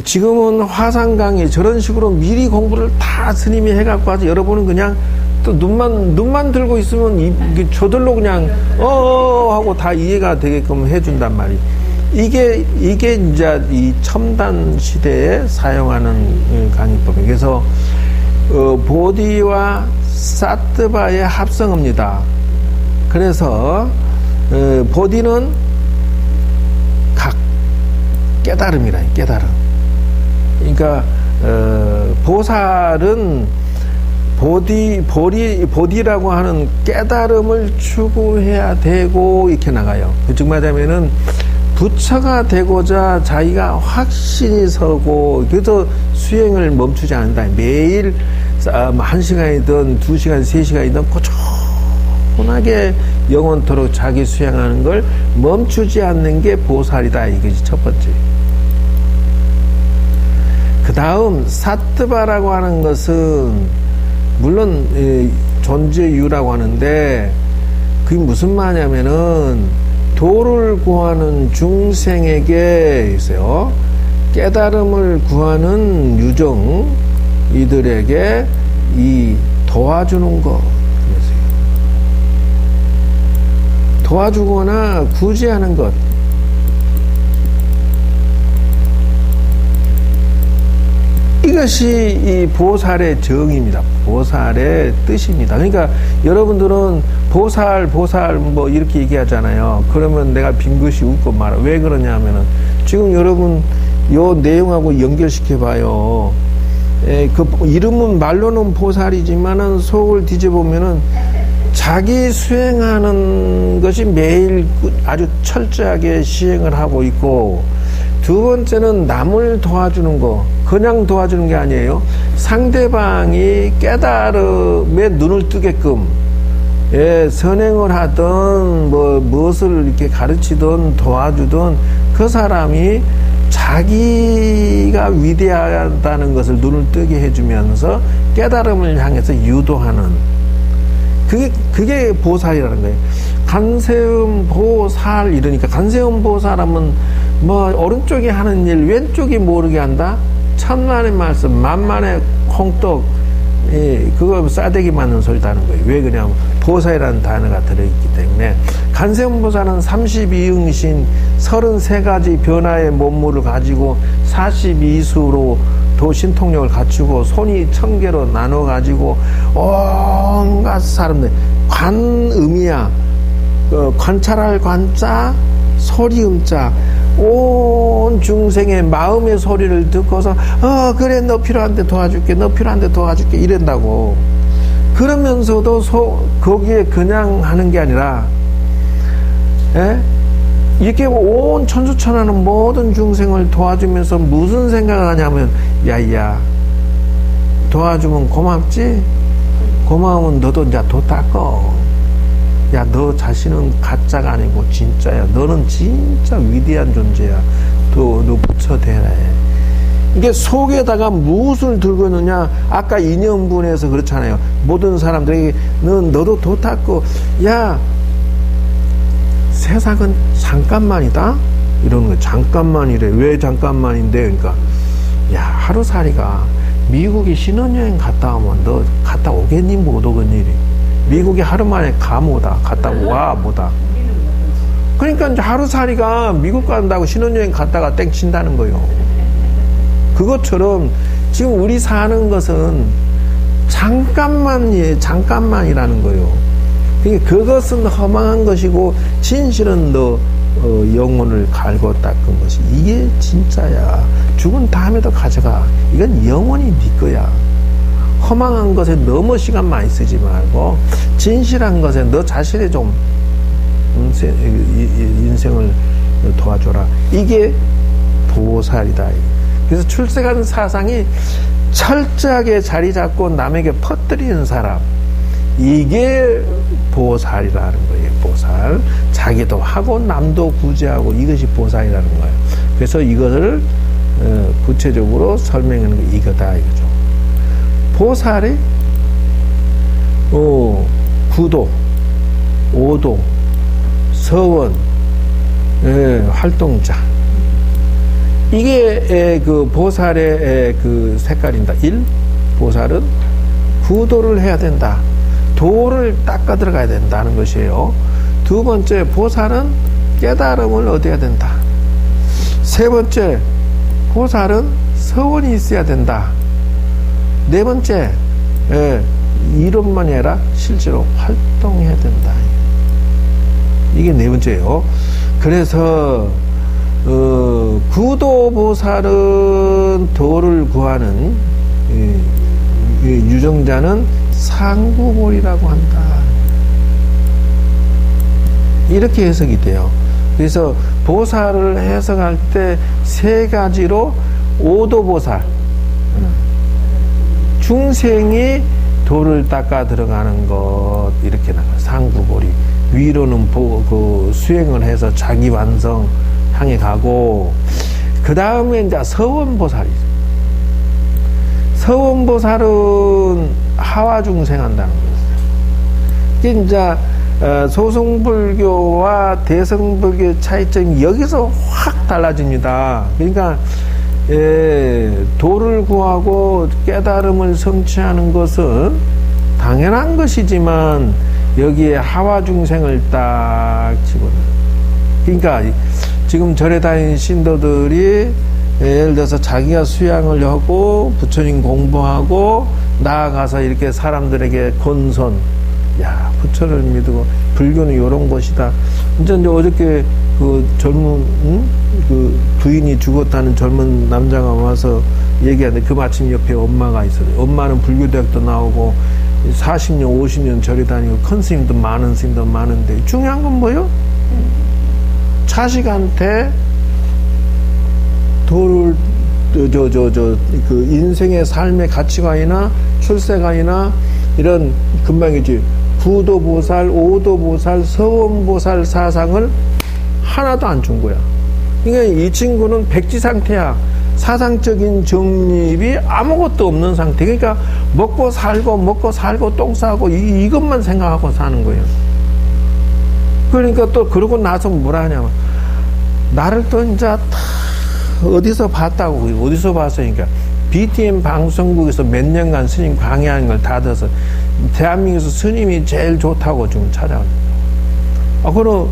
지금은 화상강의 저런 식으로 미리 공부를 다 스님이 해갖고 와서 여러분은 그냥 또 눈만 들고 있으면 저절로 그냥 하고 다 이해가 되게끔 해준단 말이. 이게 이제 이 첨단 시대에 사용하는 강의법이에요. 그래서 보디와 사트바의 합성어입니다. 그래서 보디는 각 깨달음이라 깨달음. 그러니까 보살은 보디라고 하는 깨달음을 추구해야 되고 이렇게 나가요. 즉 말하자면은 부처가 되고자 자기가 확신이 서고 그래서 수행을 멈추지 않는다. 매일 1시간이든 2시간, 3시간이든 꾸준하게 영원토록 자기 수행하는 걸 멈추지 않는 게 보살이다. 이것이 첫 번째. 그 다음 사트바라고 하는 것은 물론 존재유라고 하는데 그게 무슨 말이냐면은 도를 구하는 중생에게 있어요. 깨달음을 구하는 유정 이들에게 이 도와주는 것, 도와주거나 구제하는 것. 이것이 이 보살의 정의입니다. 보살의 뜻입니다. 그러니까 여러분들은 보살 뭐 이렇게 얘기하잖아요. 그러면 내가 빙긋이 웃고 말아. 왜 그러냐 하면은 지금 여러분 요 내용하고 연결시켜봐요. 그 이름은 말로는 보살이지만은 속을 뒤져보면은 자기 수행하는 것이 매일 아주 철저하게 시행을 하고 있고, 두 번째는 남을 도와주는 거. 그냥 도와주는 게 아니에요. 상대방이 깨달음에 눈을 뜨게끔 선행을 하든 무엇을 이렇게 가르치든 도와주든 그 사람이 자기가 위대하다는 것을 눈을 뜨게 해주면서 깨달음을 향해서 유도하는 그게 보살이라는 거예요. 간세음 보살 이러니까 간세음 보살하면 뭐 오른쪽이 하는 일 왼쪽이 모르게 한다. 천만의 말씀 만만의 콩떡 그거 싸대기 맞는 소리도 하는 거예요. 왜 그러냐면 보살이라는 단어가 들어있기 때문에. 간세음 보살은 32응신 33가지 변화의 몸물을 가지고 42수로 도신통력을 갖추고 손이 1000개로 나눠 가지고 온갖 사람들 관음이야. 관찰할 관자 소리음자 온 중생의 마음의 소리를 듣고서 그래 너 필요한데 도와줄게 너 필요한데 도와줄게 이런다고. 그러면서도 거기에 그냥 하는 게 아니라 이렇게 온 천수천하는 모든 중생을 도와주면서 무슨 생각을 하냐면 야야 도와주면 고맙지? 고마우면 너도 이제 도 닦어. 야, 너 자신은 가짜가 아니고 진짜야. 너는 진짜 위대한 존재야. 너 부처 되라. 이게 속에다가 무엇을 들고 있느냐? 아까 인연분에서 그렇잖아요. 모든 사람들에게 너도 도 닦고 야 세상은 잠깐만이다? 이러는 거예요. 잠깐만이래. 왜 잠깐만인데? 그러니까 야 하루살이가 미국에 신혼여행 갔다 오면 너 갔다 오겠니? 못 오겠니? 미국에 하루 만에 가 뭐다 갔다 와 뭐다. 그러니까 이제 하루살이가 미국 간다고 신혼여행 갔다가 땡 친다는 거예요. 그것처럼 지금 우리 사는 것은 잠깐만이라는 거예요. 그러니까 그것은 허망한 것이고 진실은 너 영혼을 갈고 닦은 것이 이게 진짜야. 죽은 다음에도 가져가. 이건 영원히 네 거야. 허망한 것에 너무 시간 많이 쓰지 말고 진실한 것에 너 자신의 좀 인생을 도와줘라. 이게 보살이다. 그래서 출세간 사상이 철저하게 자리 잡고 남에게 퍼뜨리는 사람, 이게 보살이라는 거예요. 보살. 자기도 하고 남도 구제하고 이것이 보살이라는 거예요. 그래서 이것을 구체적으로 설명하는 게 이거다 이거죠. 보살이 구도, 오도, 서원, 활동자. 이게 그 보살의 그 색깔입니다. 1. 보살은 구도를 해야 된다. 도를 닦아 들어가야 된다는 것이에요. 두 번째, 보살은 깨달음을 얻어야 된다. 세 번째, 보살은 서원이 있어야 된다. 네 번째, 이론만이 아니라 실제로 활동해야 된다. 이게 네 번째예요. 그래서 구도보살은 도를 구하는 유정자는 상구볼이라고 한다. 이렇게 해석이 돼요. 그래서 보살을 해석할 때 세 가지로 오도보살, 중생이 도를 닦아 들어가는 것 이렇게 나가요. 상구볼이 위로는 수행을 해서 자기 완성 향해 가고, 그 다음에 이제 서원보살이죠. 서원보살은 하와 중생한다는 거예요. 이게 이제 소승불교와 대승불교의 차이점이 여기서 확 달라집니다. 그러니까 도를 구하고 깨달음을 성취하는 것은 당연한 것이지만 여기에 하와 중생을 딱 집어넣어요. 그러니까 지금 절에 다니는 신도들이 예를 들어서 자기가 수양을 하고 부처님 공부하고 나아가서 이렇게 사람들에게 건선, 야 부처를 믿고 불교는 이런 것이다. 이제 어저께 그 젊은 그 부인이 죽었다는 젊은 남자가 와서 얘기하는데 그 마침 옆에 엄마가 있어요. 엄마는 불교대학도 나오고 40년 50년 절에 다니고 큰 스님도 많은 스님도 많은데 중요한 건 뭐예요? 자식한테 도를 그 인생의 삶의 가치관이나 출세관이나 이런 금방이지 구도보살, 오도보살, 서원보살 사상을 하나도 안 준 거야. 그러니까 이 친구는 백지 상태야. 사상적인 정립이 아무것도 없는 상태. 그러니까 먹고 살고 똥 싸고 이것만 생각하고 사는 거예요. 그러니까 또 그러고 나서 뭐라 하냐면 나를 또 이제 다 어디서 봤다고. 어디서 봤어. 그러니까 BTN 방송국에서 몇 년간 스님 강의하는 걸 다 들어서 대한민국에서 스님이 제일 좋다고 지금 찾아온. 그럼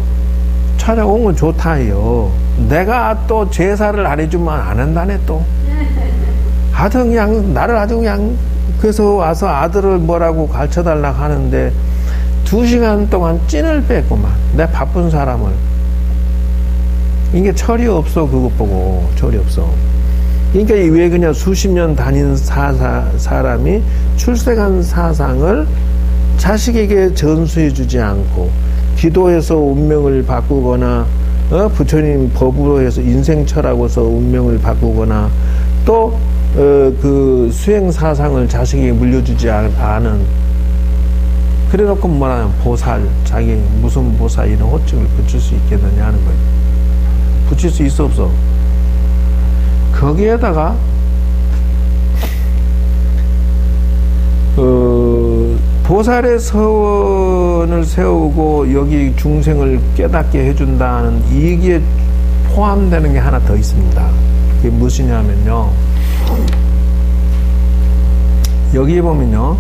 찾아온 건 좋다요. 내가 또 제사를 안 해주면 안 한다네 또. 아주 그냥 나를 아주 그냥 그래서 와서 아들을 뭐라고 가르쳐달라고 하는데 2시간 동안 찐을 뺐구만. 내 바쁜 사람을. 이게 철이 없어. 그것 보고 철이 없어. 그러니까 왜 그냥 수십 년 다닌 사람이 출세한 사상을 자식에게 전수해 주지 않고 기도해서 운명을 바꾸거나 부처님 법으로 해서 인생철하고서 운명을 바꾸거나 또 그 수행 사상을 자식에게 물려주지 않은 그래 놓고 뭐라냐 보살 자기 무슨 보살 이런 호칭을 붙일 수 있겠느냐 하는 거예요. 붙일 수 있어 없어? 거기에다가 보살의 서원을 세우고 여기 중생을 깨닫게 해준다는 이게 포함되는 게 하나 더 있습니다. 그게 무엇이냐면요. 여기 보면요.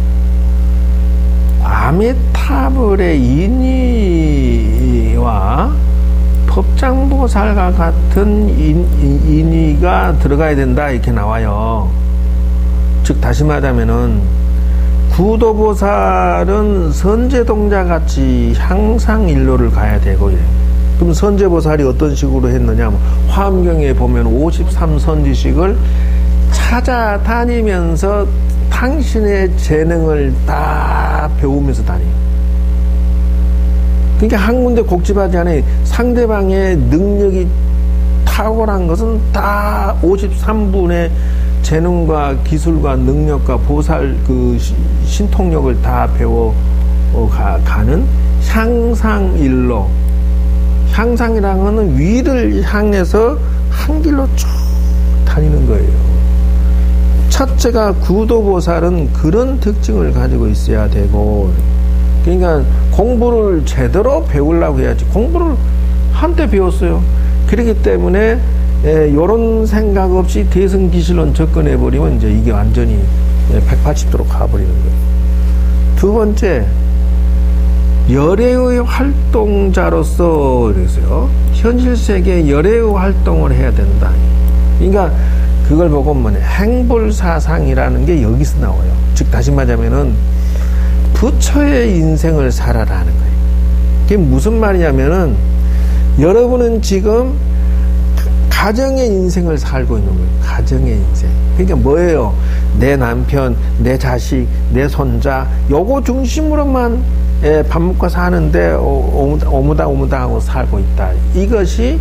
아미타불의 인의와 법장보살과 같은 인의가 들어가야 된다 이렇게 나와요. 즉 다시 말하면은 구도보살은 선제동자 같이 향상 일로를 가야 되고요. 그럼 선제보살이 어떤 식으로 했느냐? 화엄경에 보면 53선지식을 찾아다니면서 당신의 재능을 다 배우면서 다녀요. 그러니까 한 군데 곡집하지 않아요. 상대방의 능력이 탁월한 것은 다 53분의 재능과 기술과 능력과 보살 그 신통력을 다 배워 가는 향상일로. 향상이라는 것은 위를 향해서 한 길로 쭉 다니는 거예요. 첫째가 구도보살은 그런 특징을 가지고 있어야 되고, 그러니까 공부를 제대로 배우려고 해야지. 공부를 한때 배웠어요. 그렇기 때문에 요런 생각 없이 대승기실론 접근해버리면 이제 이게 완전히 180도로 가버리는 거예요. 두 번째, 열애의 활동자로서 그래서요. 현실세계에 열애의 활동을 해야 된다. 그러니까 그걸 보고 뭐냐. 행불사상이라는 게 여기서 나와요. 즉 다시 말하면은 부처의 인생을 살아라는 거예요. 그게 무슨 말이냐면은 여러분은 지금 가정의 인생을 살고 있는 거예요. 가정의 인생. 그러니까 뭐예요? 내 남편, 내 자식, 내 손자 요거 중심으로만 밥 먹고 사는데 오무다 하고 살고 있다. 이것이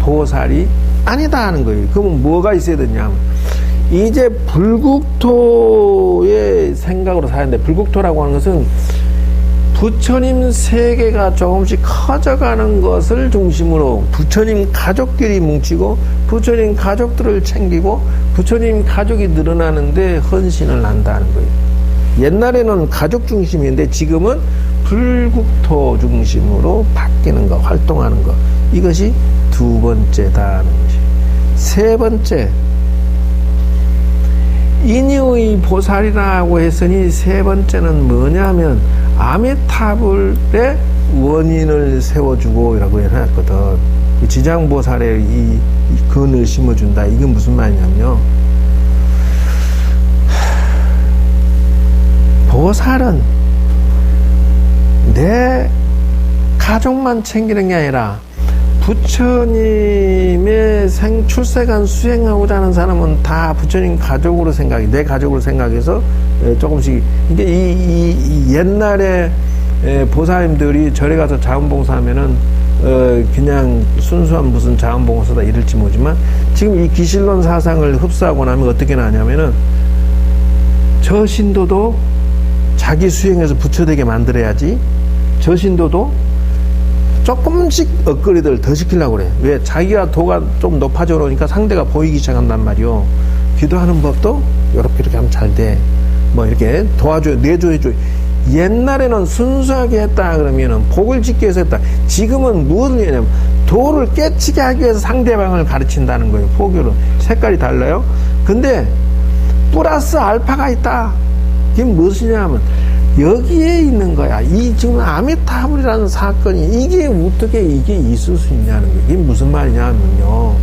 보살이 아니다 하는 거예요. 그러면 뭐가 있어야 되냐면 이제 불국토의 생각으로 사는데, 불국토라고 하는 것은 부처님 세계가 조금씩 커져가는 것을 중심으로 부처님 가족끼리 뭉치고 부처님 가족들을 챙기고 부처님 가족이 늘어나는데 헌신을 한다는 거예요. 옛날에는 가족 중심인데 지금은 불국토 중심으로 바뀌는 거, 활동하는 거. 이것이 두 번째다는 것이. 세 번째, 인의의 보살이라고 했으니 세 번째는 뭐냐면 아미타불의 원인을 세워주고 이라고 해놨거든. 지장보살의 이 근을 심어준다. 이건 무슨 말이냐면요. 보살은 내 가족만 챙기는 게 아니라 부처님의 출세관 수행하고자 하는 사람은 다 부처님 가족으로 생각해, 내 가족으로 생각해서 조금씩. 그러니까 이 옛날에 보살님들이 절에 가서 자원봉사하면은 그냥 순수한 무슨 자원봉사다 이럴지 모르지만 지금 이 기실론 사상을 흡수하고 나면 어떻게 나냐면은 저 신도도 자기 수행해서 부처되게 만들어야지. 저 신도도 조금씩 업그레이드를 더 시키려고 그래. 왜? 자기가 도가 좀 높아져 오니까 상대가 보이기 시작한단 말이요. 기도하는 법도 이렇게 하면 잘 돼. 뭐 이렇게 도와줘요. 내줘야죠. 옛날에는 순수하게 했다 그러면은 복을 짓기 위해서 했다. 지금은 무엇을 위하냐면 도를 깨치게 하기 위해서 상대방을 가르친다는 거예요. 포교는 색깔이 달라요. 근데 플러스 알파가 있다. 이게 무엇이냐면 여기에 있는 거야. 이 지금 아미타불이라는 사건이 이게 어떻게 이게 있을 수 있냐는 거예요. 이게 무슨 말이냐면요.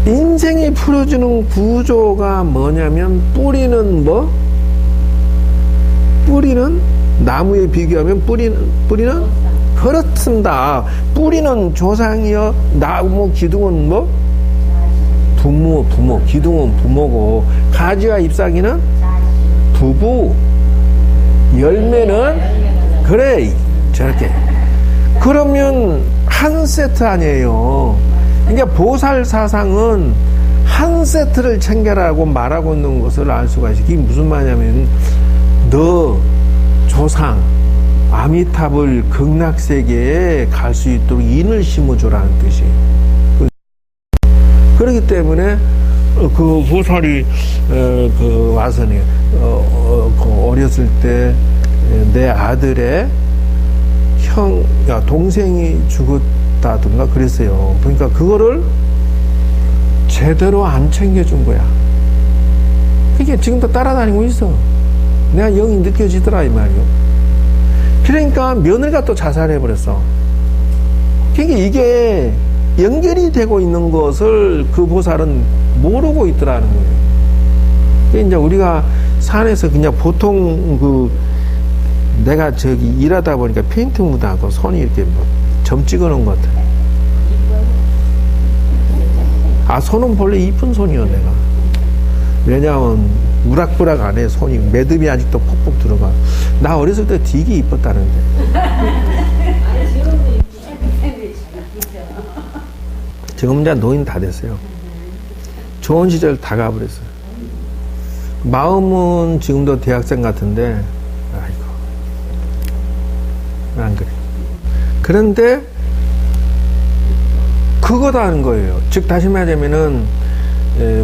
인생이 풀어주는 구조가 뭐냐면 뿌리는 뭐? 뿌리는 나무에 비교하면 뿌리는 그렇습니다. 뿌리는 조상이요. 나무 기둥은 뭐? 부모. 기둥은 부모고 가지와 잎사귀는 부부, 열매는 그래 저렇게. 그러면 한 세트 아니에요. 그러니까 보살 사상은 한 세트를 챙겨라고 말하고 있는 것을 알 수가 있어요. 이게 무슨 말이냐면 너 조상 아미타불 극락세계에 갈 수 있도록 인을 심어줘라는 뜻이에요. 그렇기 때문에 그 보살이 와서는 어렸을 때 내 아들의 동생이 죽었다든가 그랬어요. 그러니까 그거를 제대로 안 챙겨준 거야. 그게 지금도 따라다니고 있어. 내가 영이 느껴지더라 이 말이요. 그러니까 며느리가 또 자살해버렸어. 그러니까 이게 연결이 되고 있는 것을 그 보살은 모르고 있더라는 거예요. 그러니까 이제 우리가 산에서 그냥 보통 내가 저기 일하다 보니까 페인트 묻어하고 손이 이렇게 뭐 점 찍어 놓은 것 같아. 손은 본래 이쁜 손이요, 내가. 왜냐하면 우락부락 안 해, 손이. 매듭이 아직도 폭폭 들어가. 나 어렸을 때 되게 이뻤다는데. 지금 이제 노인 다 됐어요. 좋은 시절 다 가버렸어요. 마음은 지금도 대학생 같은데, 아이고. 안 그래. 그런데, 그거다는 거예요. 즉, 다시 말하자면은,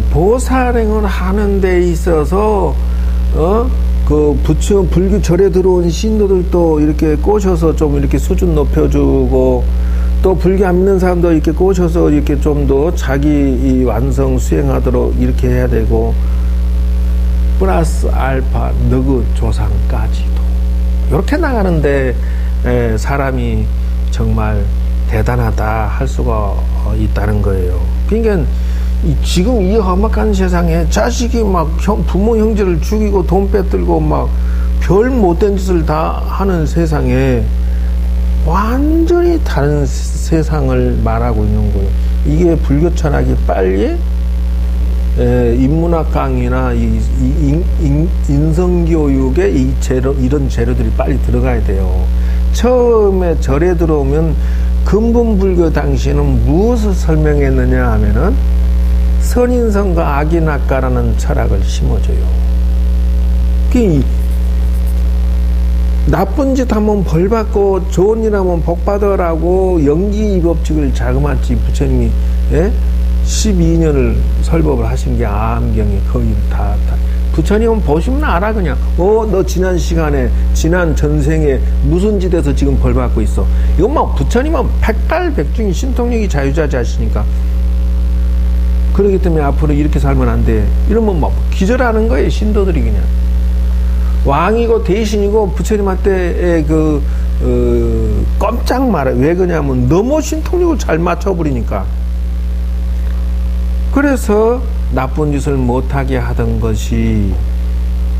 보살행을 하는 데 있어서, 부처, 불교 절에 들어온 신도들도 이렇게 꼬셔서 좀 이렇게 수준 높여주고, 또 불교 안 믿는 사람도 이렇게 꼬셔서 이렇게 좀 더 자기 이 완성 수행하도록 이렇게 해야 되고, 플러스 알파 너그 조상까지도 이렇게 나가는데 사람이 정말 대단하다 할 수가 있다는 거예요. 그러니까 지금 이 험악한 세상에 자식이 막 부모 형제를 죽이고 돈 빼들고 막 별 못된 짓을 다 하는 세상에 완전히 다른 세상을 말하고 있는 거예요. 이게 불교 철학이 빨리 인문학 강의나 인성교육에 이런 재료들이 빨리 들어가야 돼요. 처음에 절에 들어오면 근본불교 당시에는 무엇을 설명했느냐 하면은 선인성과 악인악가라는 철학을 심어줘요. 나쁜 짓 하면 벌 받고 좋은 일 하면 복 받으라고 영지법칙을 자그마치 부처님이 12년을 설법을 하신 게 암경에 거의 다 부처님은 보시면 알아. 그냥 너 지난 시간에 지난 전생에 무슨 짓에서 지금 벌 받고 있어. 이건 막 부처님은 백발백중인 신통력이 자유자재하시니까 그렇기 때문에 앞으로 이렇게 살면 안 돼. 이러면 막 기절하는 거예요. 신도들이 그냥 왕이고 대신이고 부처님한테 깜짝 말해. 왜 그러냐면 너무 신통력을 잘 맞춰버리니까. 그래서 나쁜 짓을 못하게 하던 것이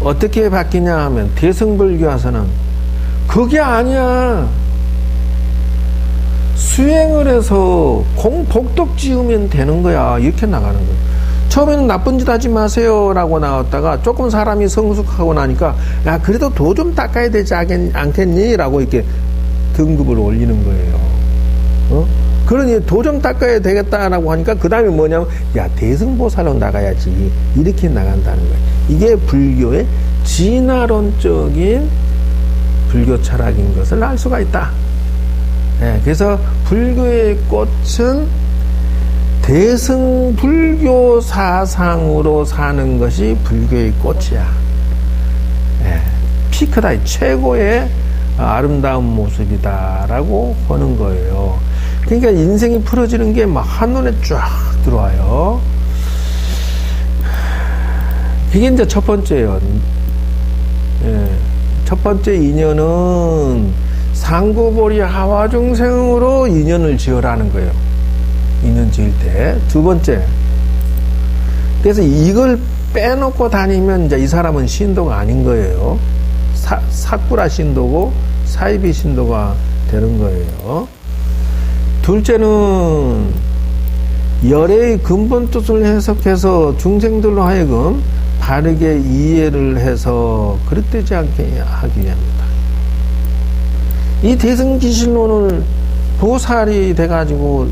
어떻게 바뀌냐 하면 대승불교 와서는 그게 아니야. 수행을 해서 복덕 지으면 되는 거야. 이렇게 나가는 거야. 처음에는 나쁜 짓 하지 마세요 라고 나왔다가 조금 사람이 성숙하고 나니까 야 그래도 도 좀 닦아야 되지 않겠니? 라고 이렇게 등급을 올리는 거예요. 그러니 도 좀 닦아야 되겠다라고 하니까 그 다음에 뭐냐면 야 대승보살로 나가야지 이렇게 나간다는 거예요. 이게 불교의 진화론적인 불교 철학인 것을 알 수가 있다. 그래서 불교의 꽃은 대승 불교 사상으로 사는 것이 불교의 꽃이야. 피크다, 최고의 아름다운 모습이다라고 보는 거예요. 그러니까 인생이 풀어지는 게 막 한눈에 쫙 들어와요. 그게 이제 첫 번째예요. 첫 번째 인연은 상구보리 하와중생으로 인연을 지으라는 거예요. 인연 지을 때. 두 번째. 그래서 이걸 빼놓고 다니면 이제 이 사람은 신도가 아닌 거예요. 사쿠라 신도고 사이비 신도가 되는 거예요. 둘째는 열애의 근본 뜻을 해석해서 중생들로 하여금 바르게 이해를 해서 그릇되지 않게 하기 위함이다. 이 대승기실론을 보살이 돼가지고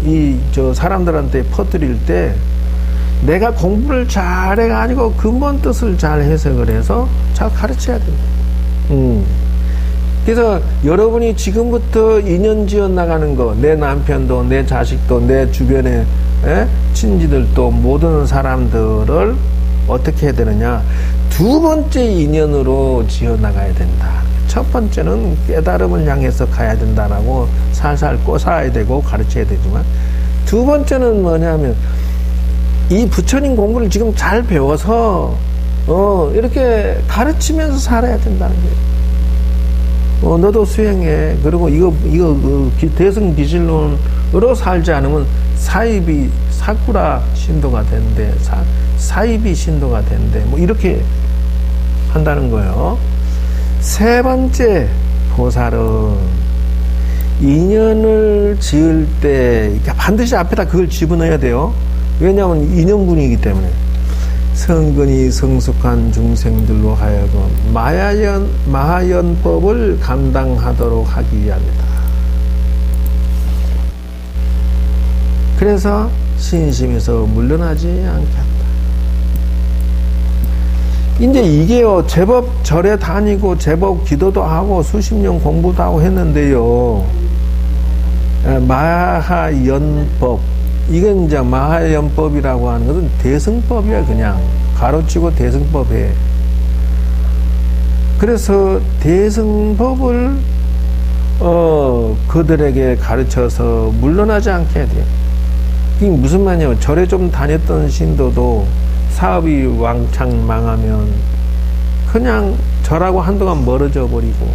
사람들한테 퍼뜨릴 때 내가 공부를 잘 해가지고 근본 뜻을 잘 해석을 해서 잘 가르쳐야 된다. 그래서 여러분이 지금부터 인연 지어 나가는 거, 내 남편도, 내 자식도, 내 주변의 친지들도 모든 사람들을 어떻게 해야 되느냐? 두 번째 인연으로 지어 나가야 된다. 첫 번째는 깨달음을 향해서 가야 된다라고 살살 꼬사야 되고 가르쳐야 되지만, 두 번째는 뭐냐면 이 부처님 공부를 지금 잘 배워서 이렇게 가르치면서 살아야 된다는 거예요. 너도 수행해. 그리고 이거 대승 기질론으로 살지 않으면 사이비 사쿠라 신도가 된대. 사이비 신도가 된대. 뭐 이렇게 한다는 거예요. 세 번째 보살은 인연을 지을 때 반드시 앞에다 그걸 집어넣어야 돼요. 왜냐하면 인연분이기 때문에. 성근이 성숙한 중생들로 하여금 마하연법을 감당하도록 하기 위함이다. 그래서 신심에서 물러나지 않게 한다. 이제 이게요, 제법 절에 다니고 제법 기도도 하고 수십 년 공부도 하고 했는데요, 마하연법, 이건 이제 마하연법이라고 하는 것은 대승법이야. 그냥 가로치고 대승법에. 그래서 대승법을 그들에게 가르쳐서 물러나지 않게 해야 돼요. 이게 무슨 말이냐면, 절에 좀 다녔던 신도도 사업이 왕창 망하면 그냥 절하고 한동안 멀어져 버리고,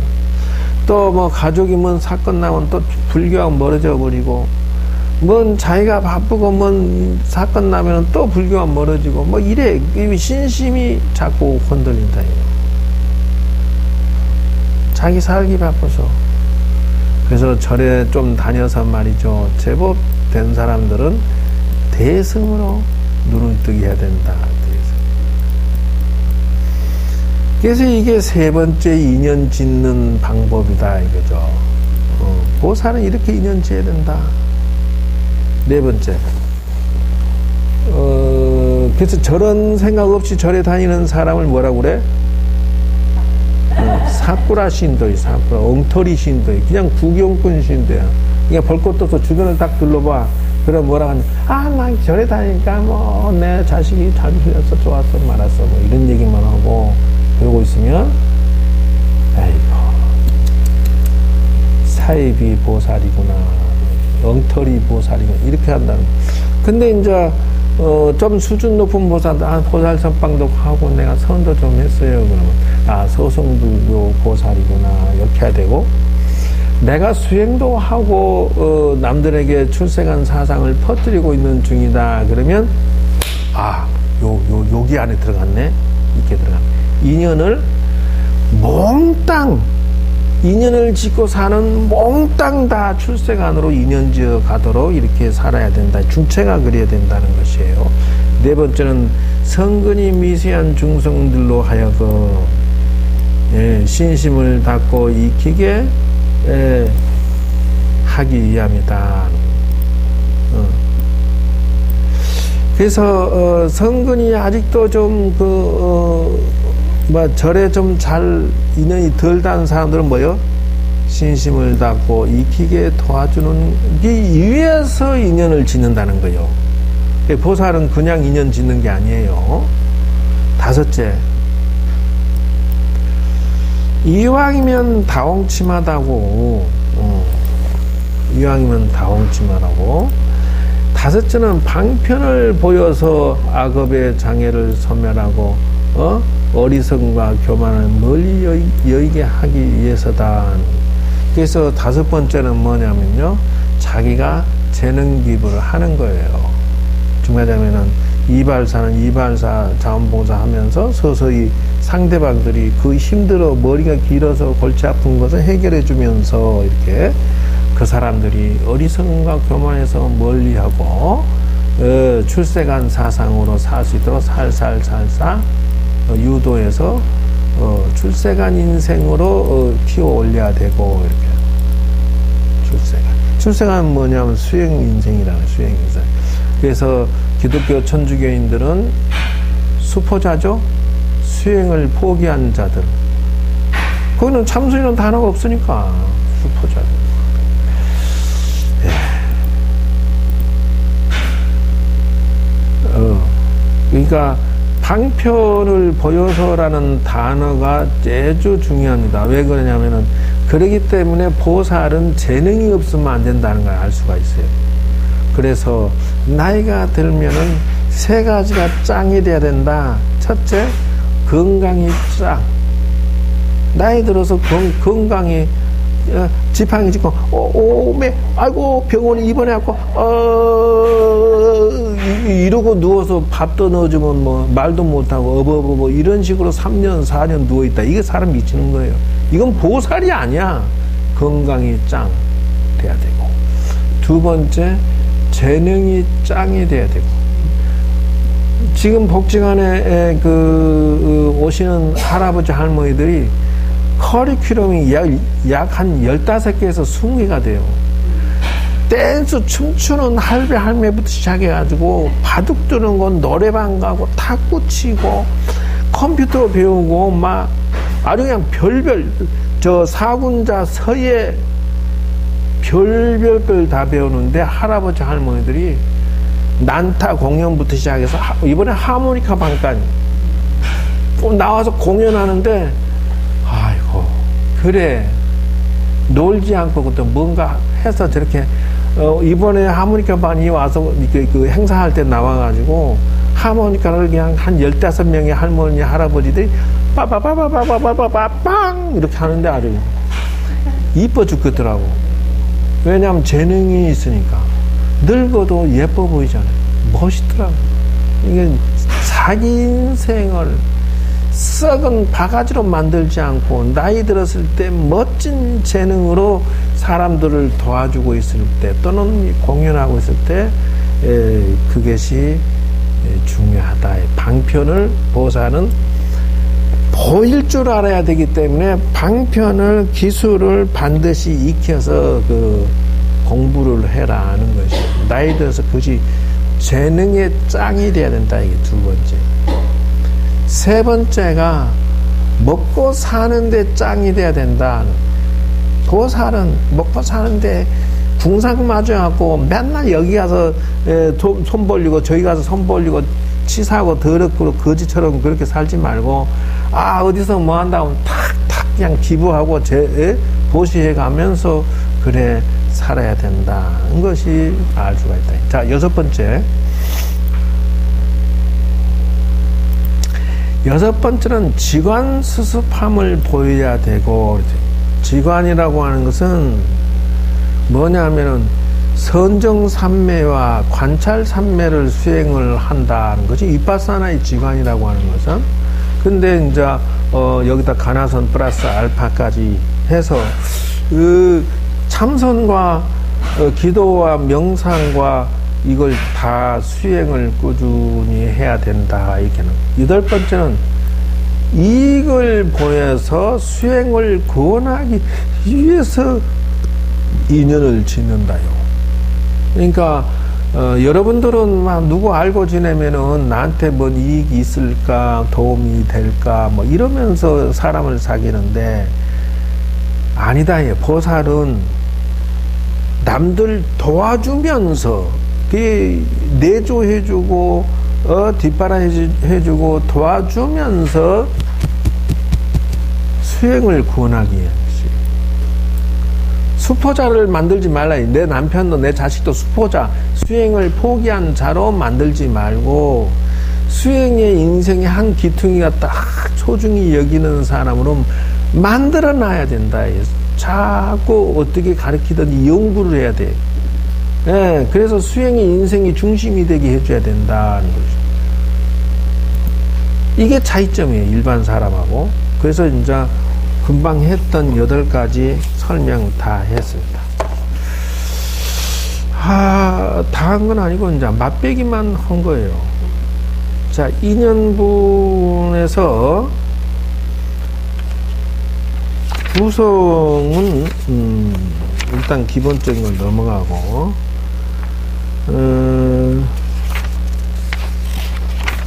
또 뭐 가족이 뭔 사건 나면 또 불교하고 멀어져 버리고, 뭔 자기가 바쁘고 뭔 사건 나면 또 불교가 멀어지고, 뭐 이래. 신심이 자꾸 흔들린다. 자기 살기 바빠서. 그래서 절에 좀 다녀서 말이죠, 제법 된 사람들은 대승으로 눈을 뜨게 해야 된다. 그래서 이게 세 번째 인연 짓는 방법이다 이거죠. 보살은 이렇게 인연 지어야 된다. 네 번째, 그래서 저런 생각 없이 절에 다니는 사람을 뭐라고 그래? 사쿠라 신도이, 사쿠라, 엉터리 신도이, 그냥 구경꾼 신도야. 그냥 볼 것도 없어. 주변을 딱 둘러봐. 그럼 뭐라 하냐? 난 절에 다니니까 뭐 내 자식이 잘 풀렸어, 좋았어, 말았어, 뭐 이런 얘기만 하고 그러고 있으면, 아이고, 사이비 보살이구나, 엉터리 보살이구나, 이렇게 한다는. 근데 이제 좀 수준 높은 보살도 보살 선방도 하고 내가 선도 좀 했어요. 그러면 서성불교 보살이구나, 이렇게 해야 되고, 내가 수행도 하고 남들에게 출생한 사상을 퍼뜨리고 있는 중이다. 그러면 여기 안에 들어갔네, 이렇게 들어갔네. 인연을 몽땅, 인연을 짓고 사는 몽땅 다 출생 안으로 인연 지어 가도록 이렇게 살아야 된다. 중체가 그래야 된다는 것이에요. 네 번째는 성근이 미세한 중생들로 하여금 신심을 닫고 익히게 하기 위함이다. 그래서 성근이 아직도 좀 절에 좀 잘 인연이 덜 닿은 사람들은 뭐요? 신심을 닦고 익히게 도와주는 이 위해서 인연을 짓는다는 거예요. 보살은 그냥 인연 짓는 게 아니에요. 다섯째, 이왕이면 다홍침하다고. 이왕이면 다홍침하다고. 다섯째는 방편을 보여서 악업의 장애를 소멸하고 어리석음과 교만을 멀리 여기게 하기 위해서다. 그래서 다섯 번째는 뭐냐면요, 자기가 재능 기부를 하는 거예요. 중간자면은 이발사는 이발사 자원봉사 하면서 서서히 상대방들이 그 힘들어 머리가 길어서 골치 아픈 것을 해결해 주면서 이렇게 그 사람들이 어리석음과 교만에서 멀리하고 출세간 사상으로 살 수 있도록 살살살살 유도해서 출세간 인생으로 키워 올려야 되고, 이렇게 출세간은 뭐냐면 수행 인생이라는 수행 인생. 그래서 기독교 천주교인들은 수포자죠. 수행을 포기한 자들. 그거는 참선이라는 단어가 없으니까 수포자들. 그러니까 방편을 보여서라는 단어가 아주 중요합니다. 왜 그러냐면은, 그러기 때문에 보살은 재능이 없으면 안 된다는 걸 알 수가 있어요. 그래서 나이가 들면은 세 가지가 짱이 돼야 된다. 첫째, 건강이 짱. 나이 들어서 건강이 지팡이 짚고 아이고 병원에 입원해갖고 이러고 누워서 밥도 넣어주면 뭐 말도 못하고 어버버버 이런 식으로 3년 4년 누워있다. 이게 사람 미치는 거예요. 이건 보살이 아니야. 건강이 짱 돼야 되고, 두 번째, 재능이 짱이 돼야 되고. 지금 복지관에 오시는 할아버지 할머니들이 커리큘럼이 약 한 15개에서 20개가 돼요. 댄스 춤추는 할배 할매부터 시작해가지고 바둑 두는 건 노래방 가고 탁구 치고 컴퓨터 배우고 막 아주 그냥 별별, 저 사군자 서예 별별별 다 배우는데, 할아버지 할머니들이 난타 공연부터 시작해서 이번에 하모니카 방까지 나와서 공연하는데, 아이고 그래 놀지 않고 또 뭔가 해서 저렇게 이번에 하모니카 반이 와서 그 행사할 때 나와가지고 하모니카를 그냥 한 15명의 할머니 할아버지들이 빠바바바바바바바빵 이렇게 하는데 아주 이뻐 죽겠더라고. 왜냐하면 재능이 있으니까. 늙어도 예뻐 보이잖아요. 멋있더라고. 이게 자기 인생을 썩은 바가지로 만들지 않고 나이 들었을 때 멋진 재능으로 사람들을 도와주고 있을 때, 또는 공연하고 있을 때 그것이 중요하다. 방편을 보살은 보일 줄 알아야 되기 때문에 방편을 기술을 반드시 익혀서 공부를 해라는 것이, 나이 들어서 그것이 재능의 짱이 돼야 된다. 이게 두 번째. 세 번째가 먹고 사는데 짱이 돼야 된다. 보살은 먹고 사는데 궁상맞아갖고 맨날 여기 가서 손 벌리고 저기 가서 손 벌리고 치사하고 더럽고 거지처럼 그렇게 살지 말고, 어디서 뭐 한다고 탁탁 그냥 기부하고 보시해 가면서 그래 살아야 된다는 것이 알 수가 있다. 자, 여섯 번째는 지관 수습함을 보여야 되고, 지관이라고 하는 것은 뭐냐면은 선정삼매와 관찰삼매를 수행을 한다는 것이 이빠사나의 지관이라고 하는 것은. 근데 이제 여기다 가나선 플러스 알파까지 해서 참선과 기도와 명상과 이걸 다 수행을 꾸준히 해야 된다. 이렇게는. 여덟 번째는 이익을 보여서 수행을 권하기 위해서 인연을 짓는다요. 그러니까 여러분들은 막 누구 알고 지내면은 나한테 뭔 이익이 있을까, 도움이 될까 뭐 이러면서 사람을 사귀는데, 아니다. 보살은 남들 도와주면서 내조해주고 뒷바라 해주고 도와주면서 수행을 구원하기 위해서 수포자를 만들지 말라. 내 남편도 내 자식도 수포자, 수행을 포기한 자로 만들지 말고 수행의 인생의 한 기퉁이가 딱 소중히 여기는 사람으로 만들어 놔야 된다. 자꾸 어떻게 가르치든지 연구를 해야 돼. 예, 그래서 수행의 인생이 중심이 되게 해줘야 된다는 거죠. 이게 차이점이에요, 일반 사람하고. 그래서 이제 금방 했던 8가지 설명 다 했습니다. 다 한 건 아니고 이제 맛배기만 한 거예요. 자, 2년분에서 구성은 일단 기본적인 걸 넘어가고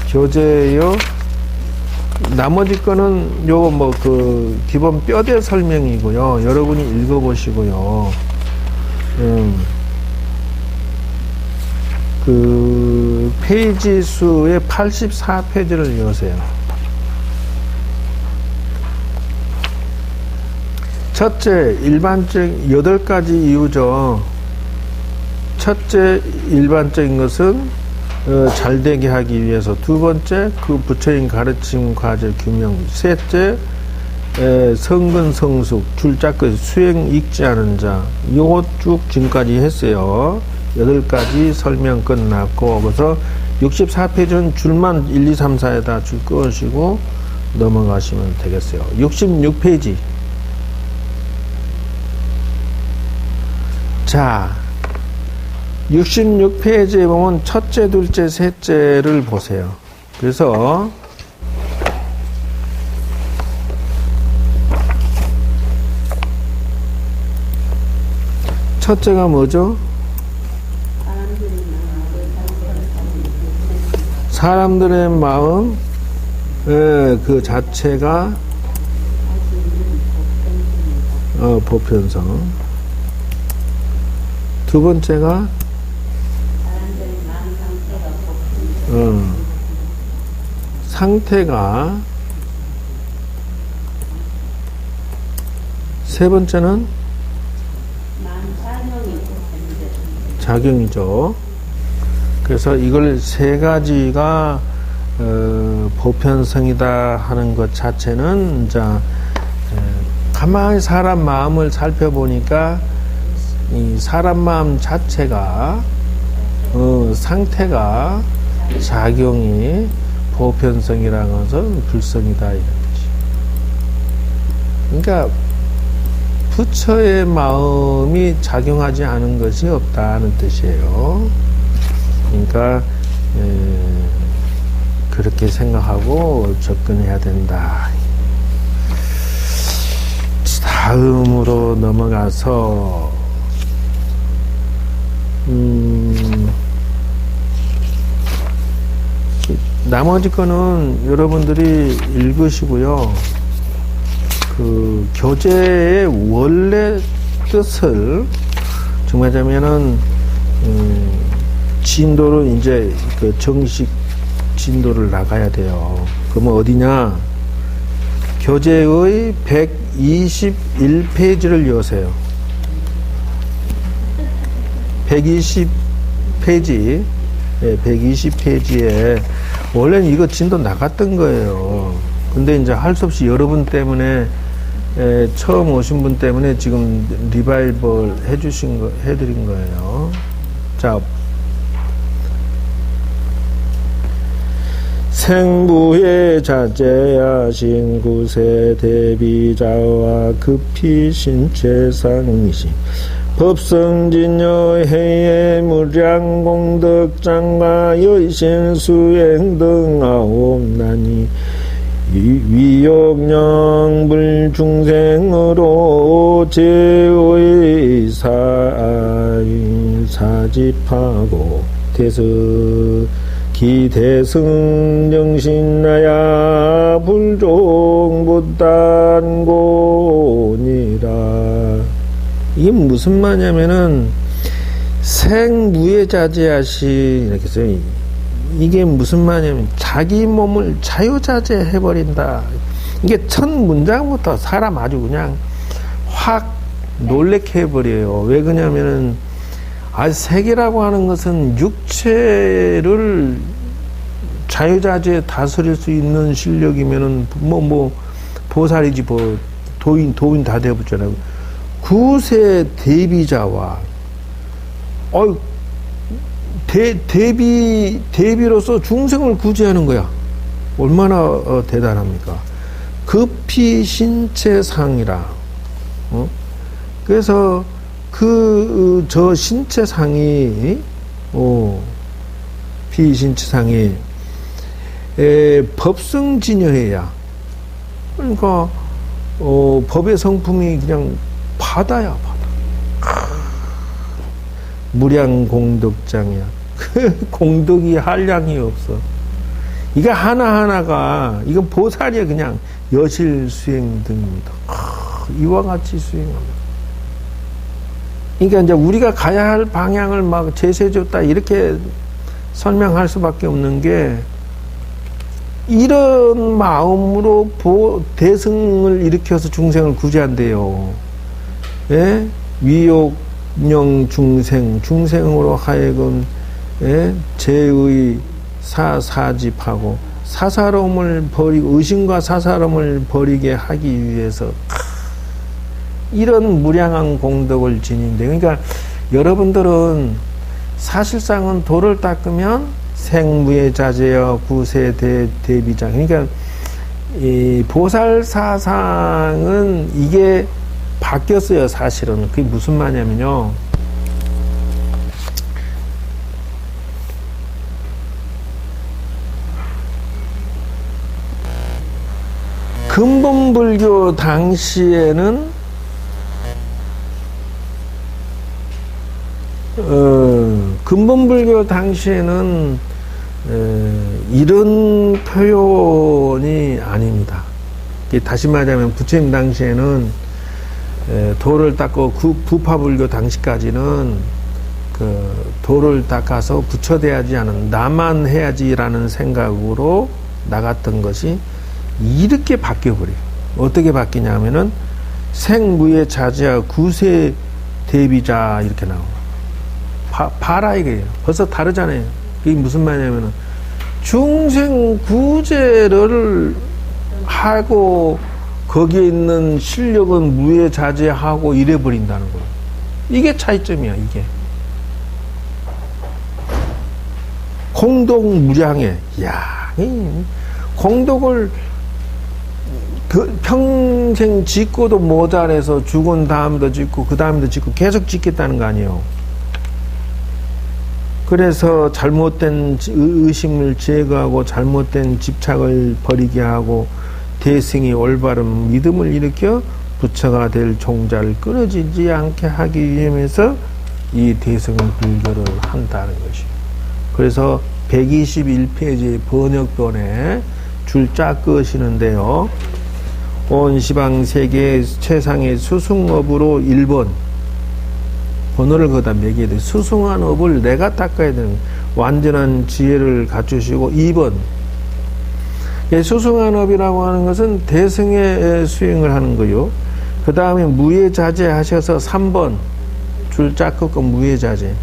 교재요. 나머지 거는 요거 뭐 그 기본 뼈대 설명이고요. 여러분이 읽어보시고요. 그 페이지 수의 84페이지를 여세요. 첫째, 일반적 8가지 이유죠. 첫째, 일반적인 것은 잘되게 하기 위해서. 두 번째, 그 부처인 가르침 과제 규명. 셋째, 성근성숙, 줄자 끝 수행 읽지 않은 자. 요거 쭉 지금까지 했어요. 8가지 설명 끝났고, 그래서 64페이지는 줄만 1, 2, 3, 4에다 줄 끄시고 넘어가시면 되겠어요. 66페이지. 자, 66페이지에 보면 첫째, 둘째, 셋째를 보세요. 그래서 첫째가 뭐죠? 사람들의 마음, 그 자체가 보편성. 두 번째가 상태가. 세 번째는 작용이죠. 그래서 이걸 3가지가 보편성이다 하는 것 자체는 이제 가만히 사람 마음을 살펴보니까 이 사람 마음 자체가 상태가 작용이 보편성이라는 것은 불성이다 이런 뜻이. 그러니까 부처의 마음이 작용하지 않은 것이 없다는 뜻이에요. 그러니까 그렇게 생각하고 접근해야 된다. 다음으로 넘어가서 나머지 거는 여러분들이 읽으시고요. 그 교재의 원래 뜻을 정말하자면은 진도를 이제 그 정식 진도를 나가야 돼요. 그러면 어디냐? 교재의 121페이지를 여세요. 120페이지, 120페이지에 원래는 이거 진도 나갔던 거예요. 근데 이제 할 수 없이 여러분 때문에 처음 오신 분 때문에 지금 리바이벌 해드린 거예요. 자, 생부의 자제야 신구세 대비자와 급히 신체상이시 법성진여 해의 무량공덕장과 여신수행 등 아홉나니 위욕령불 중생으로 제의 사집하고 대서 기대승정신나야 불종부단고니라. 이게 무슨 말이냐면은 생무예자제하시 이렇게 써요. 이게 무슨 말이냐면 자기 몸을 자유자재해버린다. 이게 첫 문장부터 사람 아주 그냥 확 놀래게 해버려요. 왜 그러냐면은 세계라고 하는 것은 육체를 자유자재 다스릴 수 있는 실력이면은 보살이지 도인 다 되어붙잖아요. 구세 대비자와 대비로서 중생을 구제하는 거야. 얼마나 대단합니까? 급히 신체상이라. 그래서 저 신체상이 비신체상이 법성진여해야. 그러니까 법의 성품이 그냥 바다야, 바다. 무량공덕장이야. 공덕이 한량이 없어. 이거 하나하나가 이건 보살이야. 그냥 여실수행 등입니다. 이와 같이 수행합니다. 그러니까 이제 우리가 가야 할 방향을 막 제시해줬다 이렇게 설명할 수밖에 없는 게, 이런 마음으로 대승을 일으켜서 중생을 구제한대요. 예? 위욕령 중생으로 하여금 죄의 사집하고 사사로움을 버리고 의심과 사사로움을 버리게 하기 위해서 이런 무량한 공덕을 지닌데, 그러니까 여러분들은 사실상은 도를 닦으면 생무예 자제여 구세 대비자. 그러니까 이 보살 사상은 이게 바뀌었어요. 사실은 그게 무슨 말이냐면요, 근본불교 당시에는 근본불교 당시에는 이런 표현이 아닙니다. 다시 말하자면 부처님 당시에는 도를 닦고 부파불교 당시까지는 도를 닦아서 부처돼야지 않은 나만 해야지라는 생각으로 나갔던 것이 이렇게 바뀌어버려요. 어떻게 바뀌냐면은 생무예 자제하 구세 대비자 이렇게 나와요. 봐라 이거예요. 벌써 다르잖아요. 그게 무슨 말이냐면은 중생 구제를 하고 거기에 있는 실력은 무예 자제하고 이래버린다는 거예요. 이게 차이점이야. 이게 공덕 무량해. 야, 공덕을 평생 짓고도 모자라서 죽은 다음도 짓고 그 다음도 짓고 계속 짓겠다는 거 아니에요. 그래서 잘못된 의심을 제거하고 잘못된 집착을 버리게 하고 대승이 올바른 믿음을 일으켜 부처가 될 종자를 끊어지지 않게 하기 위해서 이 대승 불교를 한다는 것이에요. 그래서 121페이지 번역본에 줄짜 끄시는데요. 온 시방 세계 최상의 수승업으로 1번 번호를 거기다 매겨야 돼. 수승한 업을 내가 닦아야 되는 완전한 지혜를 갖추시고 2번 수승한 업이라고 하는 것은 대승의 수행을 하는 거요. 그 다음에 무예자제 하셔서 3번 줄짜 끄고 무예자제.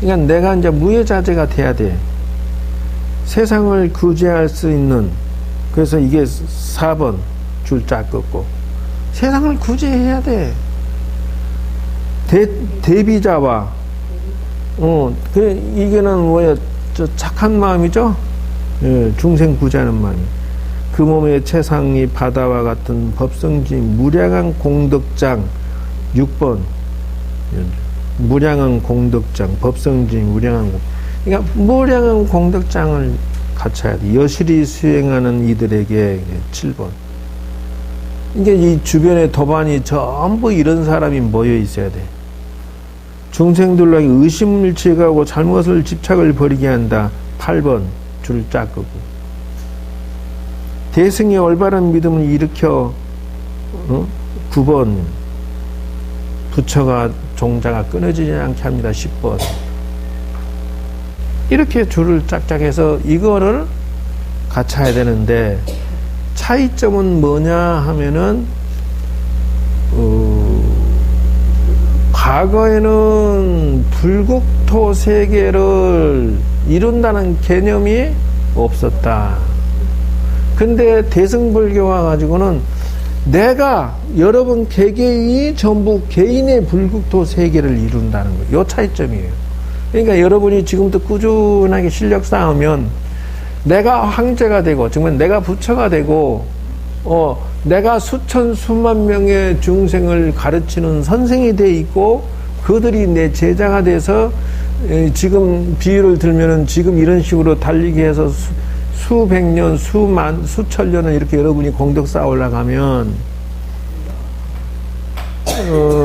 그러니까 내가 이제 무예자제가 돼야 돼. 세상을 구제할 수 있는. 그래서 이게 4번 줄짜 끄고 세상을 구제해야 돼. 대비자와 이게는 뭐야, 착한 마음이죠. 예, 중생 구제하는 마음. 그 몸의 최상이 바다와 같은 법성진 무량한 공덕장 6번 무량한 공덕장 법성진 무량한 그러니까 무량한 공덕장을 갖춰야 돼. 여실히 수행하는 이들에게 7번. 이게 이 주변에 도반이 전부 이런 사람이 모여 있어야 돼. 중생들에게 의심을 제거하고 잘못을 집착을 버리게 한다. 8번 줄 짝거고 대승의 올바른 믿음을 일으켜 9번 부처가 종자가 끊어지지 않게 합니다. 10번 이렇게 줄을 짝짝 해서 이거를 갖춰야 되는데 차이점은 뭐냐 하면은 과거에는 불국토 세계를 이룬다는 개념이 없었다. 근데 대승불교와 가지고는 내가 여러분 개개인이 전부 개인의 불국토 세계를 이룬다는 거예요. 요 차이점이에요. 그러니까 여러분이 지금부터 꾸준하게 실력 쌓으면 내가 황제가 되고 정말 내가 부처가 되고 내가 수천 수만 명의 중생을 가르치는 선생이 돼 있고 그들이 내 제자가 돼서 지금 비유를 들면은 지금 이런 식으로 달리기 해서 수백 년, 수천 년을 이렇게 여러분이 공덕 쌓아 올라가면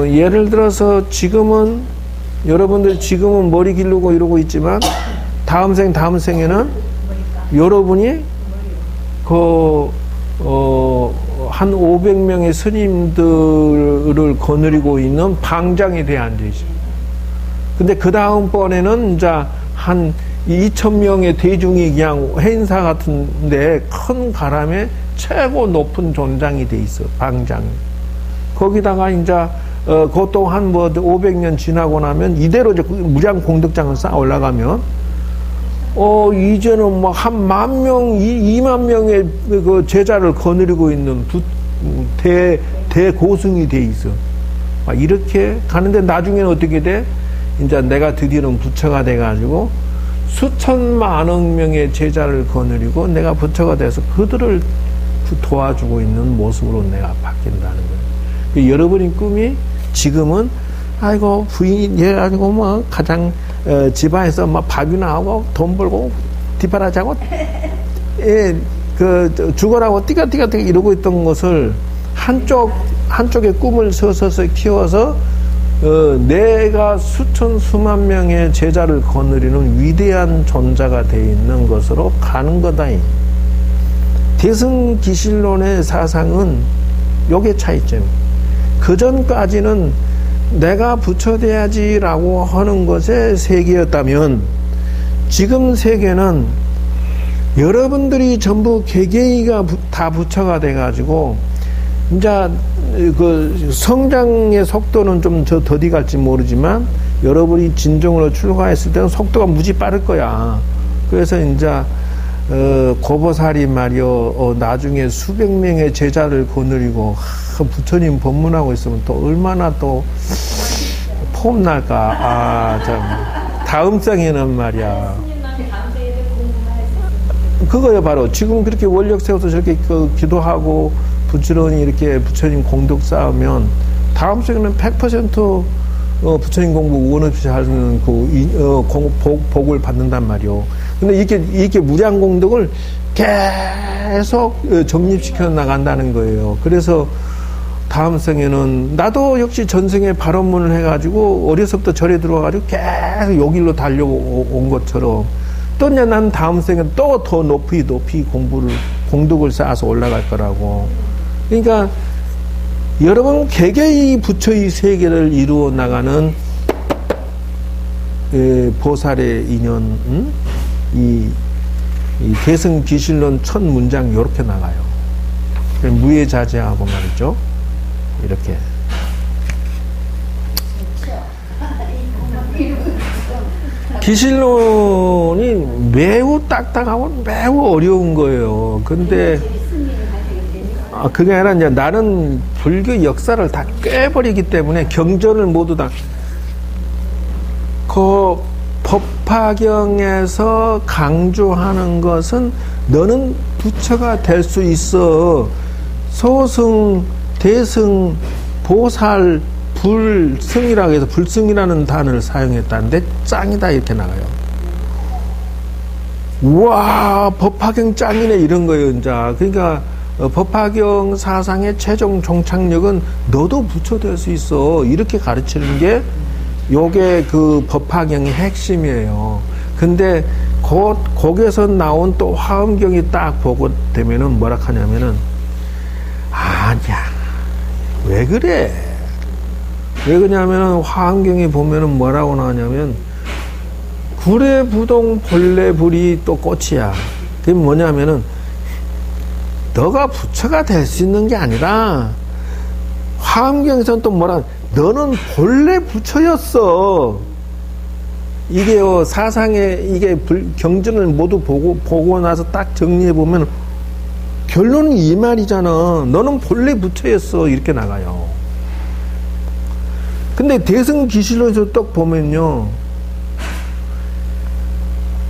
예를 들어서 지금은 여러분들 지금은 머리 기르고 이러고 있지만 다음 생에는 여러분이 한 500명의 스님들을 거느리고 있는 방장이 돼야 안 되지. 근데 그 다음번에는 이제 한 2,000명의 대중이 그냥 행사 같은데 큰 가람에 최고 높은 존장이 돼 있어. 방장이. 거기다가 이제 그것도 한 500년 지나고 나면 이대로 이제 무량 공덕장을 쌓아 올라가면 이제는 뭐 한 10,000명, 20,000명의 그 제자를 거느리고 있는 대고승이 돼 있어. 이렇게 가는데 나중에는 어떻게 돼? 이제 내가 드디어는 부처가 돼가지고 수천만억 명의 제자를 거느리고 내가 부처가 돼서 그들을 도와주고 있는 모습으로 내가 바뀐다는 거예요. 여러분의 꿈이 지금은 아이고 부인 얘 아니고 뭐 가장 집안에서 막 밥이나 하고 돈 벌고 뒷바라지하고 죽어라고 띠가띠가 이러고 있던 것을 한쪽에 꿈을 서서서 키워서 내가 수천 수만 명의 제자를 거느리는 위대한 존재가 되어 있는 것으로 가는 거다. 대승기실론의 사상은 요게 차이점. 그 전까지는 내가 부처돼야지라고 하는 것의 세계였다면 지금 세계는 여러분들이 전부 개개인가 다 부처가 돼가지고 이제 그 성장의 속도는 좀 더디 갈지 모르지만 여러분이 진정으로 출가했을 때는 속도가 무지 빠를 거야. 그래서 이제 고보살이 말이요 나중에 수백 명의 제자를 거느리고 부처님 법문하고 있으면 또 얼마나 또 폼날까. 참 다음 생에는 말이야. 그거요 바로 지금 그렇게 원력 세워서 저렇게 기도하고 부지런히 이렇게 부처님 공덕 쌓으면 다음 생에는 100% 부처님 공부 원 없이 하는 복을 받는단 말이요. 근데 이렇게 무량 공덕을 계속 정립시켜 나간다는 거예요. 그래서 다음 생에는 나도 역시 전생에 발언문을 해가지고 어려서부터 절에 들어와가지고 계속 여기로 달려온 것처럼 또 이제 난 다음 생에 또 더 높이 공덕을 쌓아서 올라갈 거라고. 그러니까 여러분 개개의 부처의 세계를 이루어 나가는 보살의 인연, 이 대승기실론 첫 문장 이렇게 나가요. 무예자제하고 말이죠. 이렇게. 기실론이 매우 딱딱하고 매우 어려운 거예요. 근데 그게 아니라 이제 나는 불교 역사를 다 깨버리기 때문에 경전을 모두 다 그 법화경에서 강조하는 것은 너는 부처가 될 수 있어. 소승, 대승, 보살, 불승이라고 해서 불승이라는 단어를 사용했다는데 짱이다 이렇게 나가요. 우와 법화경 짱이네 이런 거예요. 이제 그러니까 법화경 사상의 최종 종착역은 너도 부처 될 수 있어 이렇게 가르치는 게 요게 그 법화경의 핵심이에요. 근데 그 거기에서 나온 또 화엄경이 딱 보고 되면은 뭐라 하냐면은, 아니야. 왜 그래? 왜 그러냐면은 화엄경이 보면은 뭐라고 나오냐면, 구례 부동 본래 불이 또 꽃이야. 그게 뭐냐면은, 너가 부처가 될 수 있는 게 아니라, 화엄경에서는 또 뭐라, 너는 본래 부처였어. 이게요, 사상에, 이게 경전을 모두 보고 나서 딱 정리해보면, 결론은 이 말이잖아. 너는 본래 부처였어. 이렇게 나가요. 근데 대승기실론에서 딱 보면요,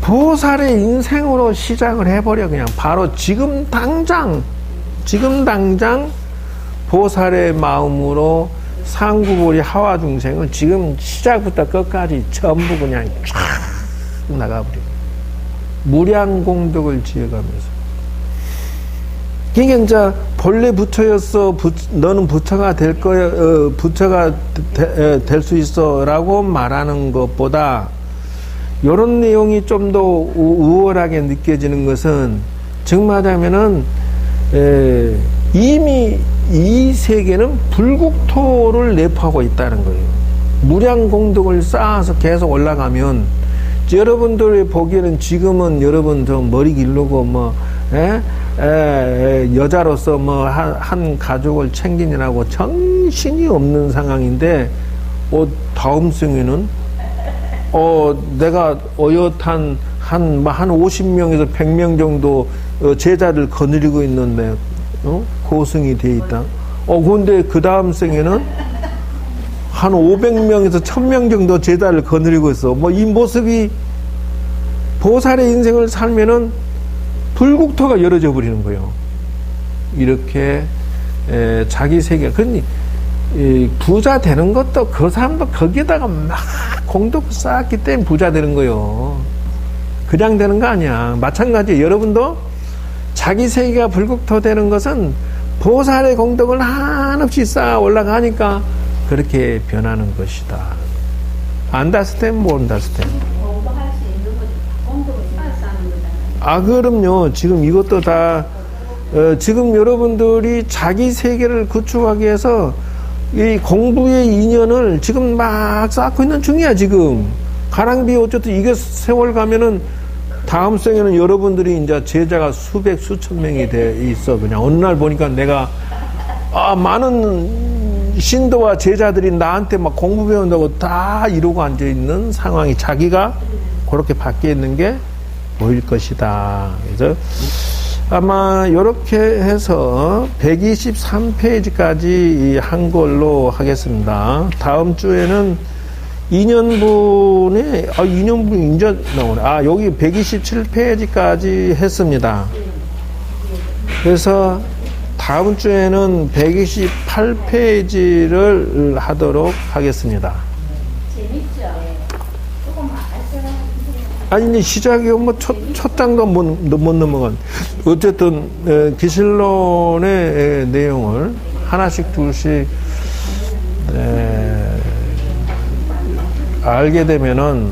보살의 인생으로 시작을 해버려. 그냥 바로 지금 당장 보살의 마음으로 상구보리 하와 중생을 지금 시작부터 끝까지 전부 그냥 쫙 나가버려. 무량공덕을 지어가면서. 그러니까 이제 본래 부처였어. 너는 부처가 될 거야. 부처가 될 수 있어라고 말하는 것보다 이런 내용이 좀 더 우월하게 느껴지는 것은 정말하면은 이미 이 세계는 불국토를 내포하고 있다는 거예요. 무량공덕을 쌓아서 계속 올라가면 여러분들이 보기에는 지금은 여러분 좀 머리 기르고 뭐 여자로서 뭐 한 가족을 챙기느라고 정신이 없는 상황인데 다음 생에는 내가 어엿한 한 50명에서 100명 정도 제자를 거느리고 있는데 고승이 돼 있다. 근데 그 다음 생에는 한 500명에서 1000명 정도 제자를 거느리고 있어. 뭐 이 모습이 보살의 인생을 살면은 불국토가 열어져 버리는 거예요. 이렇게 자기 세계. 그러니 부자 되는 것도 그 사람도 거기에다가 막 공덕 쌓았기 때문에 부자 되는 거예요. 그냥 되는 거 아니야. 마찬가지 여러분도 자기 세계가 불국토 되는 것은 보살의 공덕을 한없이 쌓아 올라가니까 그렇게 변하는 것이다. 안다스템 모른다스템. 공부할 수 있는 거지. 공부를 쌓아서 하는 거잖아요. 그럼요. 지금 이것도 다 지금 여러분들이 자기 세계를 구축하기 위해서 이 공부의 인연을 지금 막 쌓고 있는 중이야. 지금 가랑비 어쨌든 이게 세월 가면은 다음 생에는 여러분들이 이제 제자가 수백 수천 명이 돼 있어. 그냥 어느 날 보니까 내가 많은 신도와 제자들이 나한테 막 공부 배운다고 다 이러고 앉아 있는 상황이 자기가 그렇게 바뀌어 있는 게 보일 것이다. 그래서 아마 이렇게 해서 123페이지까지 한 걸로 하겠습니다. 다음 주에는 2년분에 2년분 이제 나오네. 여기 127페이지까지 했습니다. 그래서 다음 주에는 128페이지를 하도록 하겠습니다. 재밌죠? 조금 아쉬워요. 아니, 이제 시작이 뭐 첫 장도 못 넘어간. 어쨌든, 기실론의 내용을 하나씩 둘씩, 알게 되면은,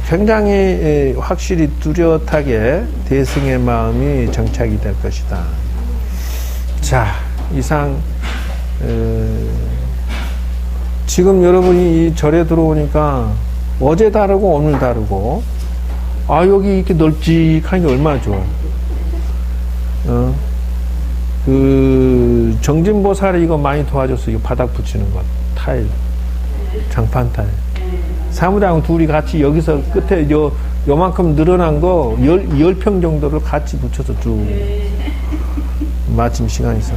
굉장히 확실히 뚜렷하게 대승의 마음이 정착이 될 것이다. 자, 이상, 지금 여러분이 이 절에 들어오니까 어제 다르고 오늘 다르고, 여기 이렇게 널찍한 게 얼마나 좋아. 정진보살이 이거 많이 도와줬어. 이거 바닥 붙이는 거. 타일. 장판 타일. 사무장 둘이 같이 여기서 끝에 요만큼 늘어난 거 10평 정도를 같이 붙여서 쭉. 마침 시간 있어.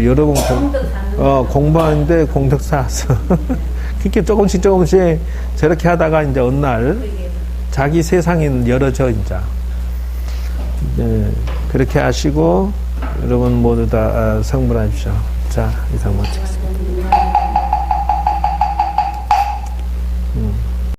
여러분 공부하는데 공덕 쌓았어. 그렇게 조금씩 저렇게 하다가 이제 어느 날 자기 세상이 열어져 이제. 그렇게 하시고 여러분 모두 다 성불하십시오. 자, 이상 마치겠습니다.